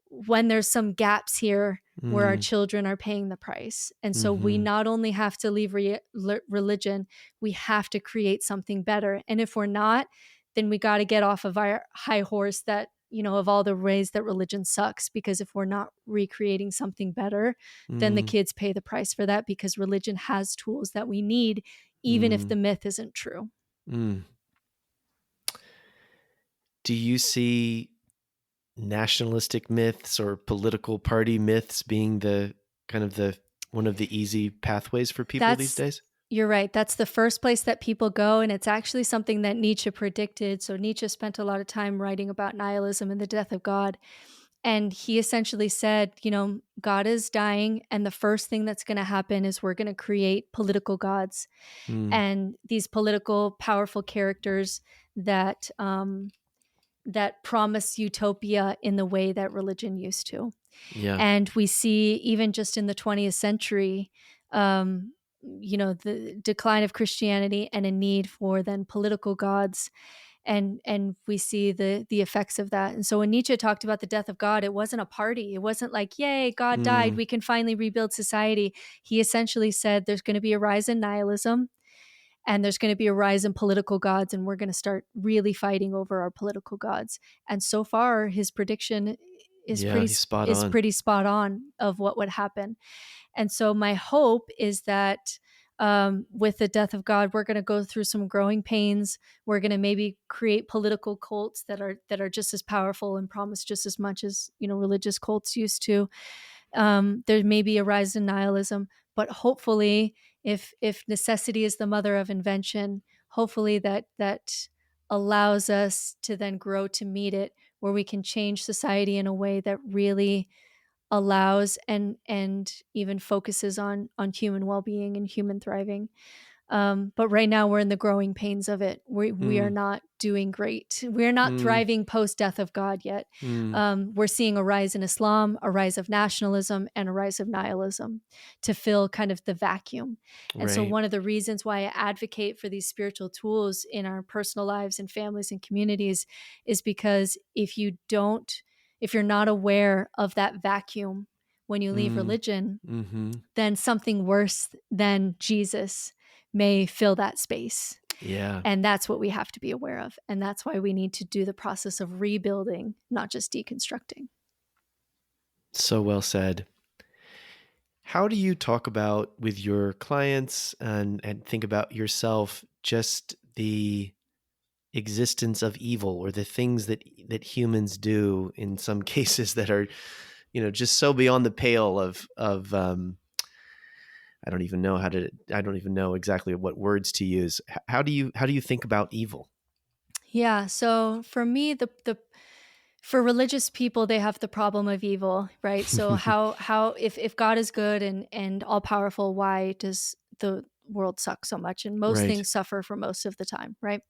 when there's some gaps here where our Mm. children are paying the price. And so we Mhm. not only have to leave religion, we have to create something better. And if we're not, then we got to get off of our high horse that, of all the ways that religion sucks. Because if we're not recreating something better, then the Mm. kids pay the price for that because religion has tools that we need, even if Mm. the myth isn't true. Mm. Do you see nationalistic myths or political party myths being the kind of the one of the easy pathways for people these That's days? You're right. That's the first place that people go, and it's actually something that Nietzsche predicted. So Nietzsche spent a lot of time writing about nihilism and the death of God. And he essentially said, God is dying, and the first thing that's going to happen is we're going to create political gods Mm. and these political, powerful characters that promise utopia in the way that religion used to. Yeah. And we see even just in the 20th century, the decline of Christianity and a need for then political gods. And we see the effects of that. And so when Nietzsche talked about the death of God, it wasn't a party. It wasn't like, yay, God died, Mm. we can finally rebuild society. He essentially said there's going to be a rise in nihilism, and there's going to be a rise in political gods, and we're going to start really fighting over our political gods. And so far his prediction is Yeah, he's spot on. pretty spot on of what would happen. And so my hope is that, with the death of God, we're going to go through some growing pains. We're going to maybe create political cults that are just as powerful and promise just as much as religious cults used to. There may be a rise in nihilism, but hopefully, if necessity is the mother of invention, hopefully that allows us to then grow to meet it, where we can change society in a way that really allows and even focuses on human well-being and human thriving. But right now we're in the growing pains of it. We are Mm. not doing great. We're not Mm. thriving post death of God yet. Mm. We're seeing a rise in Islam, a rise of nationalism, and a rise of nihilism to fill kind of the vacuum. And so Right. one of the reasons why I advocate for these spiritual tools in our personal lives and families and communities is because if you're not aware of that vacuum when you leave Mm. religion, Mhm. then something worse than Jesus may fill that space. Yeah. And that's what we have to be aware of. And that's why we need to do the process of rebuilding, not just deconstructing. So well said. How do you talk about with your clients and think about yourself just the existence of evil or the things that humans do in some cases that are, just so beyond the pale of I don't even know exactly what words to use. How do you think about evil? Yeah. So for me, the for religious people, they have the problem of evil, right? So how if God is good and all powerful, why does the world suck so much? And most Right. things suffer for most of the time, right?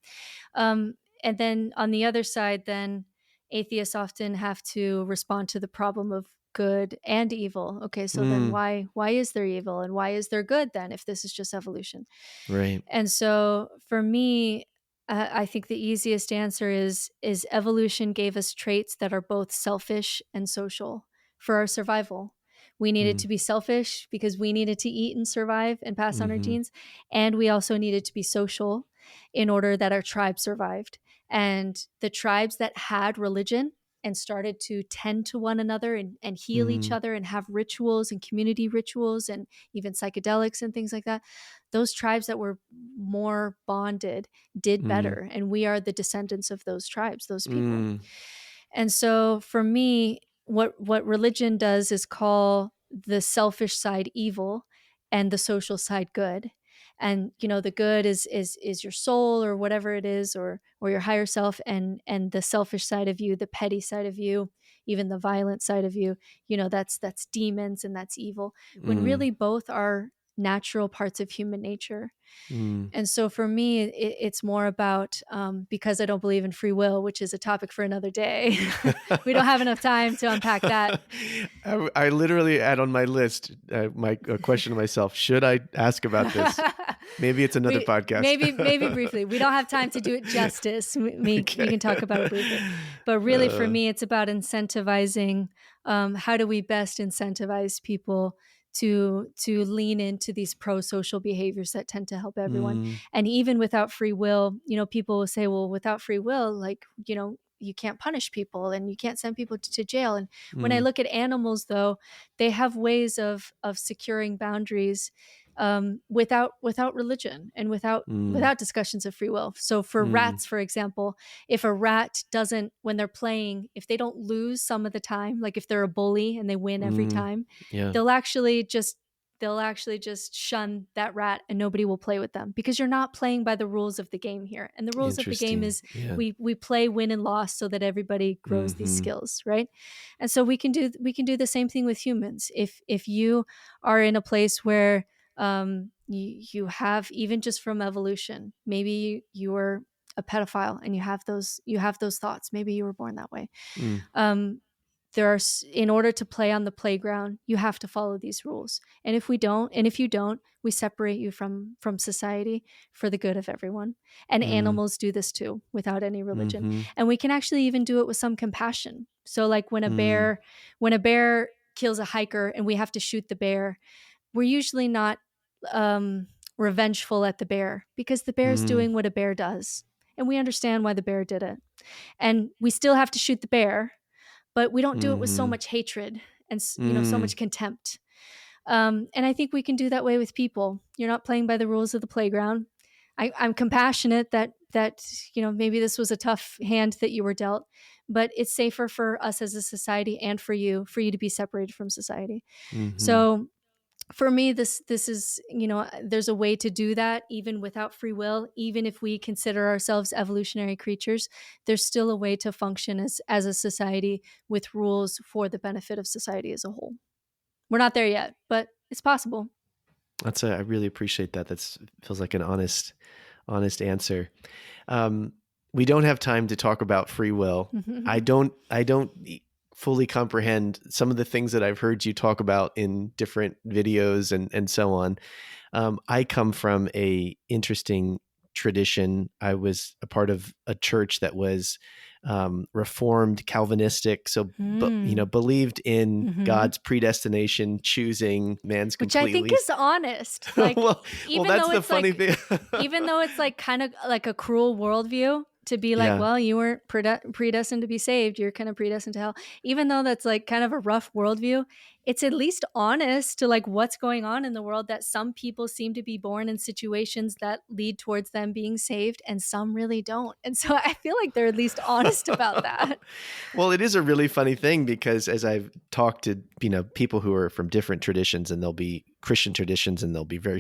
Um, and then on the other side, then atheists often have to respond to the problem of good and evil. Okay, so then Mm. why is there evil and why is there good then if this is just evolution? Right. And so for me, I think the easiest answer is evolution gave us traits that are both selfish and social for our survival. We needed Mm. to be selfish because we needed to eat and survive and pass on our Mhm. genes, and we also needed to be social in order that our tribe survived. And the tribes that had religion and started to tend to one another and heal each Mm. other and have rituals and community rituals and even psychedelics and things like that, those tribes that were more bonded did Mm. better. And we are the descendants of those tribes, those people. Mm. And so for me, what religion does is call the selfish side evil and the social side good. And the good is your soul or whatever it is, or your higher self, and the selfish side of you, the petty side of you, even the violent side of you, that's demons and that's evil, when Mm. really both are natural parts of human nature. Mm. And so for me, it's more about, because I don't believe in free will, which is a topic for another day. We don't have enough time to unpack that. I literally had on my list my question to myself: should I ask about this? Maybe it's another we podcast. maybe briefly. We don't have time to do it justice. We Okay. can talk about it briefly, but really for me, it's about incentivizing. How do we best incentivize people to lean into these pro-social behaviors that tend to help everyone? mm. And even without free will, people will say, well, without free will, like, you can't punish people and you can't send people to jail. And when I Mm. look at animals, though, they have ways of securing boundaries, without religion and Mm. without discussions of free will. So for Mm. rats, for example, if a rat doesn't, when they're playing, if they don't lose some of the time, like if they're a bully and they win every Mm. time, Yeah. they'll actually just they'll actually just shun that rat and nobody will play with them, because you're not playing by the rules of the game here. And the rules of the game Interesting. is Yeah. we play win and loss so that everybody grows these Mm-hmm. skills, right? And so we can do the same thing with humans. If you are in a place where, you have, even just from evolution, maybe you were a pedophile and you have those thoughts, maybe you were born that way. Mm. um, in order to play on the playground, you have to follow these rules. And if you don't, we separate you from society for the good of everyone. And Mm. animals do this too, without any religion. Mm-hmm. And we can actually even do it with some compassion. So like Mm. when a bear kills a hiker and we have to shoot the bear, we're usually not, revengeful at the bear, because the bear is Mm. doing what a bear does. And we understand why the bear did it. And we still have to shoot the bear, but we don't do it with so Mm-hmm. much hatred and so Mm. much contempt. And I think we can do that way with people. You're not playing by the rules of the playground. I'm compassionate that maybe this was a tough hand that you were dealt, but it's safer for us as a society and for you to be separated from society. Mm-hmm. So for me, this is, there's a way to do that even without free will. Even if we consider ourselves evolutionary creatures, there's still a way to function as a society with rules for the benefit of society as a whole. We're not there yet, but it's possible. I really appreciate that. That's feels like an honest answer. Um, we don't have time to talk about free will. I don't fully comprehend some of the things that I've heard you talk about in different videos and so on. I come from a interesting tradition. I was a part of a church that was Reformed Calvinistic, so Mm. believed in Hmm. God's predestination, choosing man's Which I think completely. is honest. Like, Well, even that's though the it's funny like thing. even though it's like kind of like a cruel worldview to be like, Yeah. well, you weren't predestined to be saved, you're kind of predestined to hell. Even though that's like kind of a rough worldview, it's at least honest to like what's going on in the world, that some people seem to be born in situations that lead towards them being saved and some really don't. And so I feel like they're at least honest about that. Well, it is a really funny thing because as I've talked to, people who are from different traditions, and they'll be Christian traditions and they'll be very,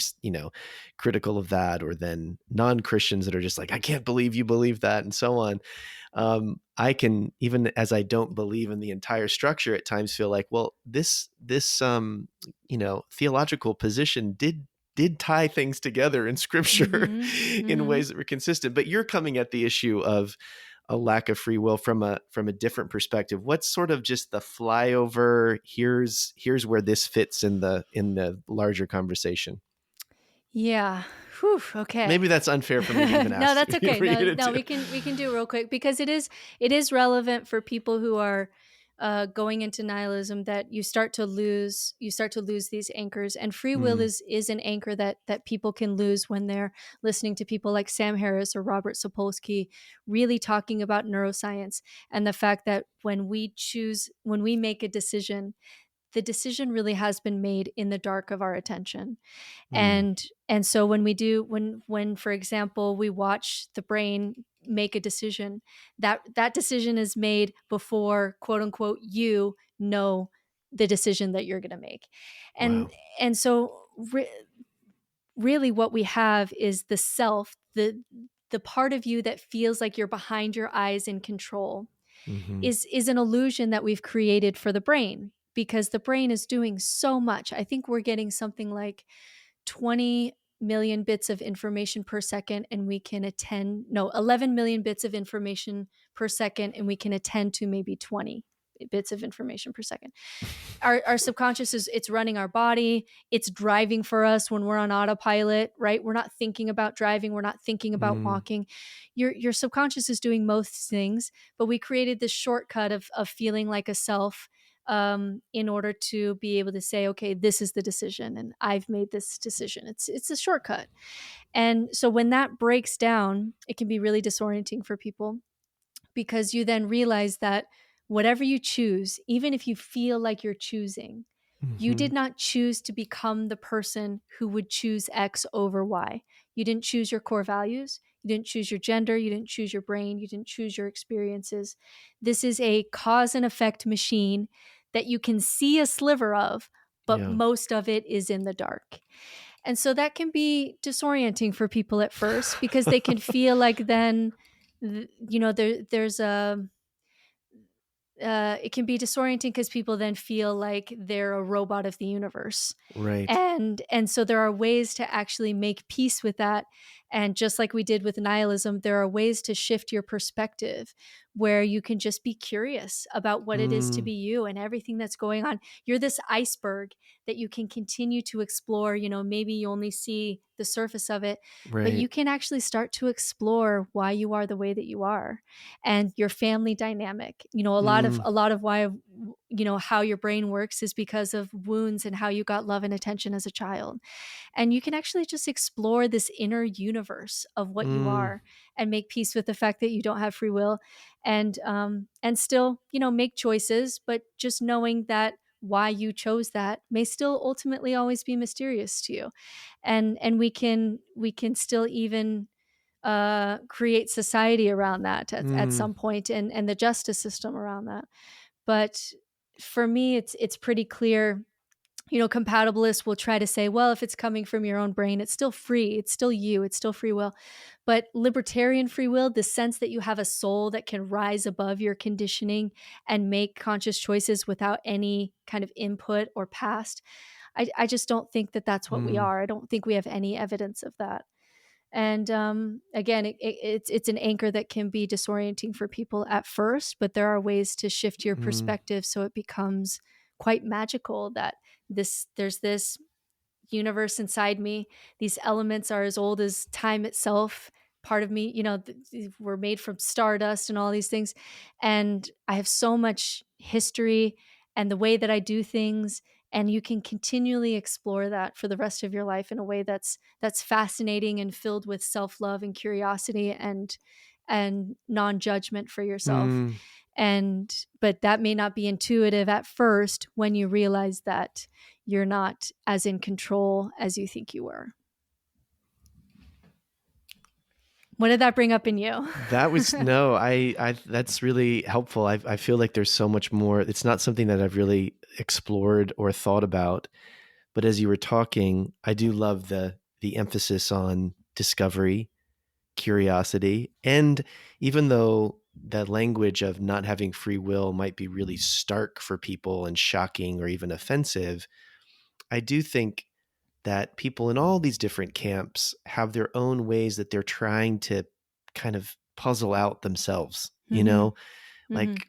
critical of that, or then non-Christians that are just like, I can't believe you believe that, and so on. I can, even as I don't believe in the entire structure, at times feel like, well, this theological position did tie things together in scripture Hmm. in Hmm. ways that were consistent. But you're coming at the issue of a lack of free will from a different perspective. What's sort of just the flyover? Here's where this fits in the larger conversation. Yeah. Whew, okay. Maybe that's unfair for me to even No, ask that's okay. for you No, to no, do. we can do it real quick because it is relevant for people who are going into nihilism, that you start to lose these anchors, and free will Mm, is an anchor that people can lose when they're listening to people like Sam Harris or Robert Sapolsky really talking about neuroscience, and the fact that when we make a decision, the decision really has been made in the dark of our attention. mm, And so when for example we watch the brain make a decision, that decision is made before, quote unquote, you know the decision that you're going to make. and wow. and so really what we have is the self, the part of you that feels like you're behind your eyes in control, Hmm. is an illusion that we've created for the brain, because the brain is doing so much. I think we're getting something like 20 million bits of information per second, and we can attend, no, 11 million bits of information per second, and we can attend to maybe 20 bits of information per second. Our subconscious is, it's running our body, it's driving for us when we're on autopilot, right? We're not thinking about driving, we're not thinking about Mm, walking. Your subconscious is doing most things, but we created this shortcut of feeling like a self, in order to be able to say, okay, this is the decision and I've made this decision. It's a shortcut. And so when that breaks down, it can be really disorienting for people, because you then realize that whatever you choose, even if you feel like you're choosing, you hmm. did not choose to become the person who would choose X over Y. You didn't choose your core values. You didn't choose your gender. You didn't choose your brain. You didn't choose your experiences. This is a cause and effect machine that you can see a sliver of, but Yeah. most of it is in the dark. And so that can be disorienting for people at first, because they can feel like then, there's a it can be disorienting because people then feel like they're a robot of the universe. Right. And so there are ways to actually make peace with that. And just like we did with nihilism, there are ways to shift your perspective where you can just be curious about what it is to Mm, be you and everything that's going on. You're this iceberg that you can continue to explore. Maybe you only see the surface of it, but you right. can actually start to explore why you are the way that you are, and your family dynamic. Mm, A lot of why, how your brain works is because of wounds and how you got love and attention as a child. And you can actually just explore this inner universe of what you mm, are, and make peace with the fact that you don't have free will, and still, make choices, but just knowing that why you chose that may still ultimately always be mysterious to you. And we can still even create society around that at mm, some point, and the justice system around that. But for me, it's pretty clear. Compatibilists will try to say, well, if it's coming from your own brain, it's still free, it's still you, it's still free will. But libertarian free will, the sense that you have a soul that can rise above your conditioning and make conscious choices without any kind of input or past, I just don't think that that's what we mm, are. I don't think we have any evidence of that. And again, it's an anchor that can be disorienting for people at first, but there are ways to shift your mm, perspective so it becomes quite magical, that there's this universe inside me. These elements are as old as time itself. Part of me, we're made from stardust and all these things. And I have so much history and the way that I do things. And you can continually explore that for the rest of your life in a way that's fascinating and filled with self-love and curiosity and non-judgment for yourself. mm. But that may not be intuitive at first when you realize that you're not as in control as you think you were. What did that bring up in you? That was no, that's really helpful. I feel like there's so much more. It's not something that I've really explored or thought about, but as you were talking, I do love the emphasis on discovery, curiosity, and even though that language of not having free will might be really stark for people and shocking or even offensive, I do think that people in all these different camps have their own ways that they're trying to kind of puzzle out themselves, Mhm. like Mhm.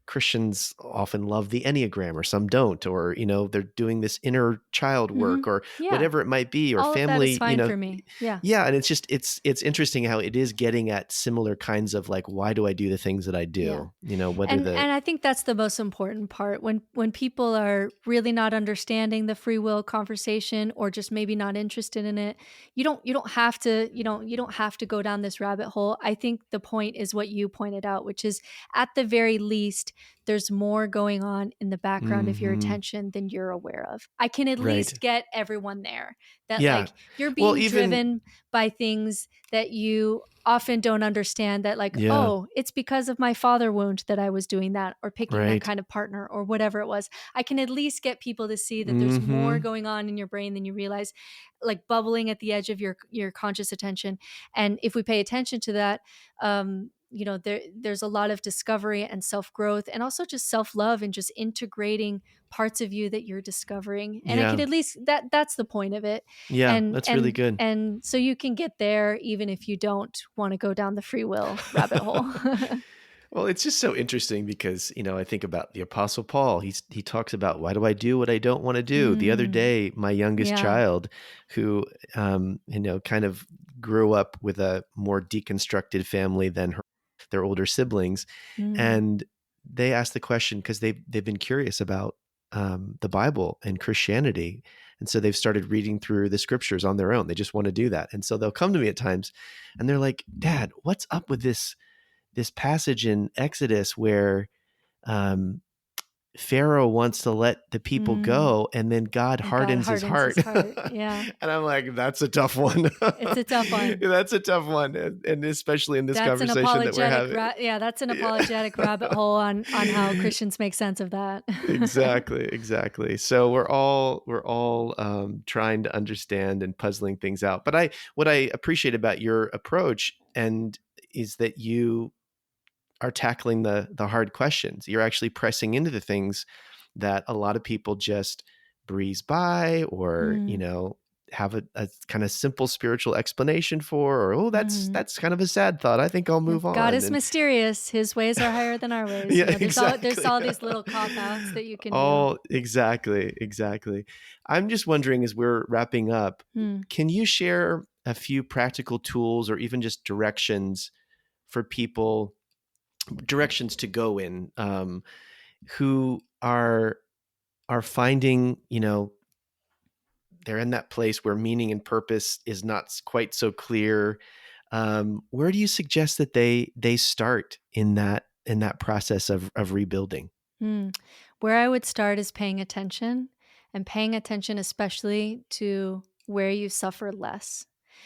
Christians often love the Enneagram or some don't, or, they're doing this inner child work Mhm. or Yeah. whatever it might be, or All of that is family, fine for me. Yeah. yeah. And it's just, it's interesting how it is getting at similar kinds of like, why do I do the things that I Yeah. do? Whether And I think that's the most important part when people are really not understanding the free will conversation or just maybe not interested in it. You don't have to, you don't have to go down this rabbit hole. I think the point is what you pointed out, which is at the very least there's more going on in the background of your hmm attention than you're aware of. I can at right. least get everyone there that Yeah. like you're Well, being even, driven by things that you often don't understand, that like, yeah. oh, it's because of my father wound that I was doing that or picking that Right. kind of partner or whatever it was. I can at least get people to see that there's more hmm going on in your brain than you realize, like bubbling at the edge of your conscious attention. And if we pay attention to that, there's a lot of discovery and self-growth and also just self-love and just integrating parts of you that you're discovering. And I could Yeah. at least that's the point of it. Yeah. and That's really and good. and so you can get there even if you don't want to go down the free will rabbit hole. Well, it's just so interesting because, I think about the Apostle Paul. He talks about, why do I do what I don't want to do? The other Mm, day, my youngest yeah. child, who, kind of grew up with a more deconstructed family than their older siblings, Mm, and they asked the question because they've been curious about the Bible and Christianity, and so they've started reading through the scriptures on their own. They just want to do that, and so they'll come to me at times, and they're like, "Dad, what's up with this passage in Exodus where um, Pharaoh wants to let the people mm. go, and then God And God hardens his hardens heart." his heart. Yeah. And I'm like, "That's a tough one." It's a tough one. That's a tough one, and especially in this That's an conversation that we're apologetic having. yeah, that's an Yeah. apologetic rabbit hole on how Christians make sense of that. Exactly, exactly. So we're all trying to understand and puzzling things out. But what I appreciate about your approach and is that you are tackling the hard questions. You're actually pressing into the things that a lot of people just breeze by, or Mm, have a kind of simple spiritual explanation for, or, oh, that's mhm. that's kind of a sad thought, I think I'll Yep, move God on. is And mysterious. His ways are higher than our ways. yeah, There's exactly. all these little cop outs that you can do. Oh, exactly. I'm just wondering, as we're wrapping up, Mm, can you share a few practical tools or even just directions for people, directions to go in, who are finding, they're in that place where meaning and purpose is not quite so clear. Where do you suggest that they start in that process of rebuilding? mm. Where I would start is paying attention especially to where you suffer less.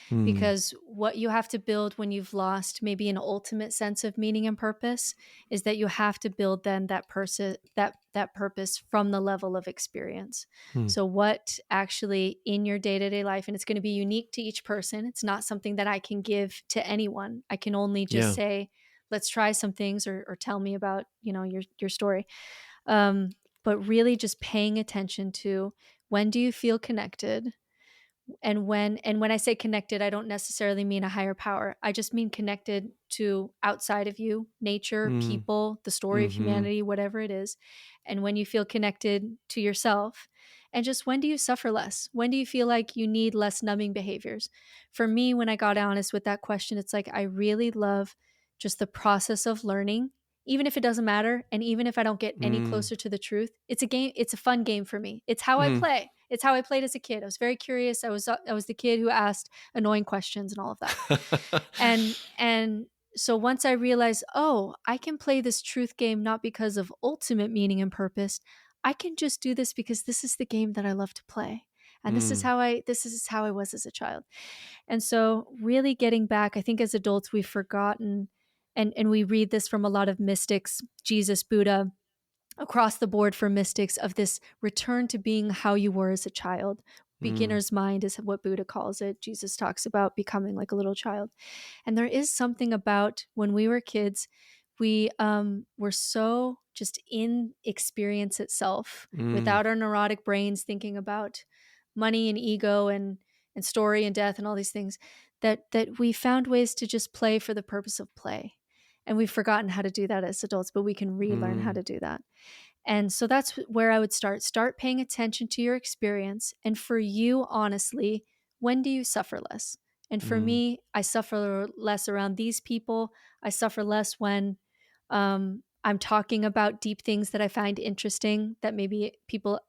Hmm. Because what you have to build when you've lost maybe an ultimate sense of meaning and purpose is that you have to build then that purpose from the level of experience. Hmm. So what actually in your day-to-day life, and it's going to be unique to each person, it's not something that I can give to anyone. I can only just Yeah. say, let's try some things, or tell me about your story. um, but really just paying attention to, when do you feel connected? And when I say connected, I don't necessarily mean a higher power. I just mean connected to outside of you, nature, Hmm. people, the story of Mm-hmm. humanity, whatever it is. And when you feel connected to yourself, and just when do you suffer less? When do you feel like you need less numbing behaviors? For me, when I got honest with that question, it's like I really love just the process of learning, even if it doesn't matter. And even if I don't get any Mm. closer to the truth, it's a game. It's a fun game for me. It's how I Mm. play. It's how I played as a kid. I was very curious. I was the kid who asked annoying questions and all of that. And so once I realized, oh, I can play this truth game not because of ultimate meaning and purpose. I can just do this because this is the game that I love to play. And Mm. this is how I was as a child. And so really getting back, I think as adults we've forgotten, and we read this from a lot of mystics, Jesus, Buddha, across the board for mystics, of this return to being how you were as a child. Mm. Beginner's mind is what Buddha calls it. Jesus talks about becoming like a little child. And there is something about when we were kids, we were so just in experience itself Mm. without our neurotic brains thinking about money and ego and story and death and all these things, that we found ways to just play for the purpose of play. and we've forgotten how to do that as adults, but we can relearn how Mm, to do that. And so that's where I would start. Start paying attention to your experience. And for you, honestly, when do you suffer less? And for mm, me, I suffer less around these people. I suffer less when I'm talking about deep things that I find interesting that maybe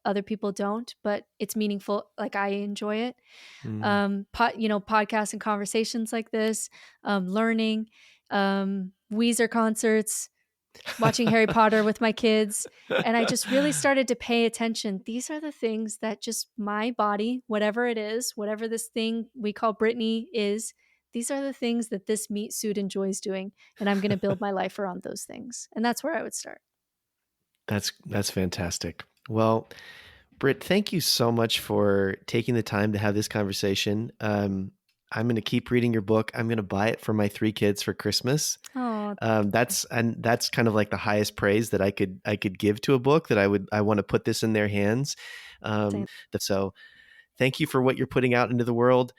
other people don't, but it's meaningful. Like I enjoy it. mm. Podcasts and conversations like this, learning, Weezer concerts, watching Harry Potter with my kids, and I just really started to pay attention. These are the things that just my body, whatever it is, whatever this thing we call Brittany is, these are the things that this meat suit enjoys doing, and I'm gonna build my life around those things, and that's where I would start. That's fantastic. Well, Britt, thank you so much for taking the time to have this conversation. I'm going to keep reading your book. I'm going to buy it for my 3 kids for Christmas. Oh, That's kind of like the highest praise that I could give to a book, that I want to put this in their hands. same. So thank you for what you're putting out into the world.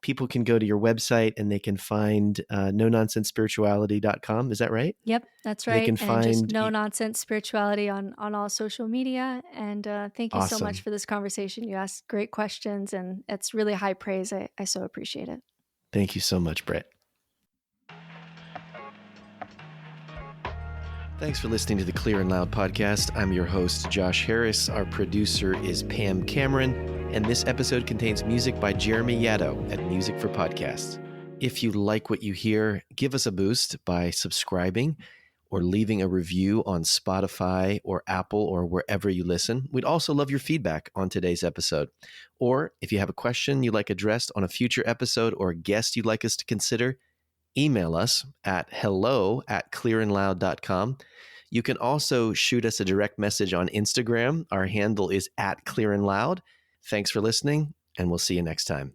People can go to your website and they can find nononsensespirituality.com. Is that right? Yep, that's They right, can and just find no nonsense spirituality on all social media, and, thank you so much awesome. for this conversation. You asked great questions, and it's really high praise. I so appreciate it. Thank you so much, Britt. Thanks for listening to the Clear and Loud podcast. I'm your host, Josh Harris. Our producer is Pam Cameron, and this episode contains music by Jeremy Yaddo at Music for Podcasts. If you like what you hear, give us a boost by subscribing or leaving a review on Spotify or Apple or wherever you listen. We'd also love your feedback on today's episode. Or if you have a question you'd like addressed on a future episode or a guest you'd like us to consider, email us at hello@clearandloud.com. You can also shoot us a direct message on Instagram. Our handle is @clearandloud. Thanks for listening, and we'll see you next time.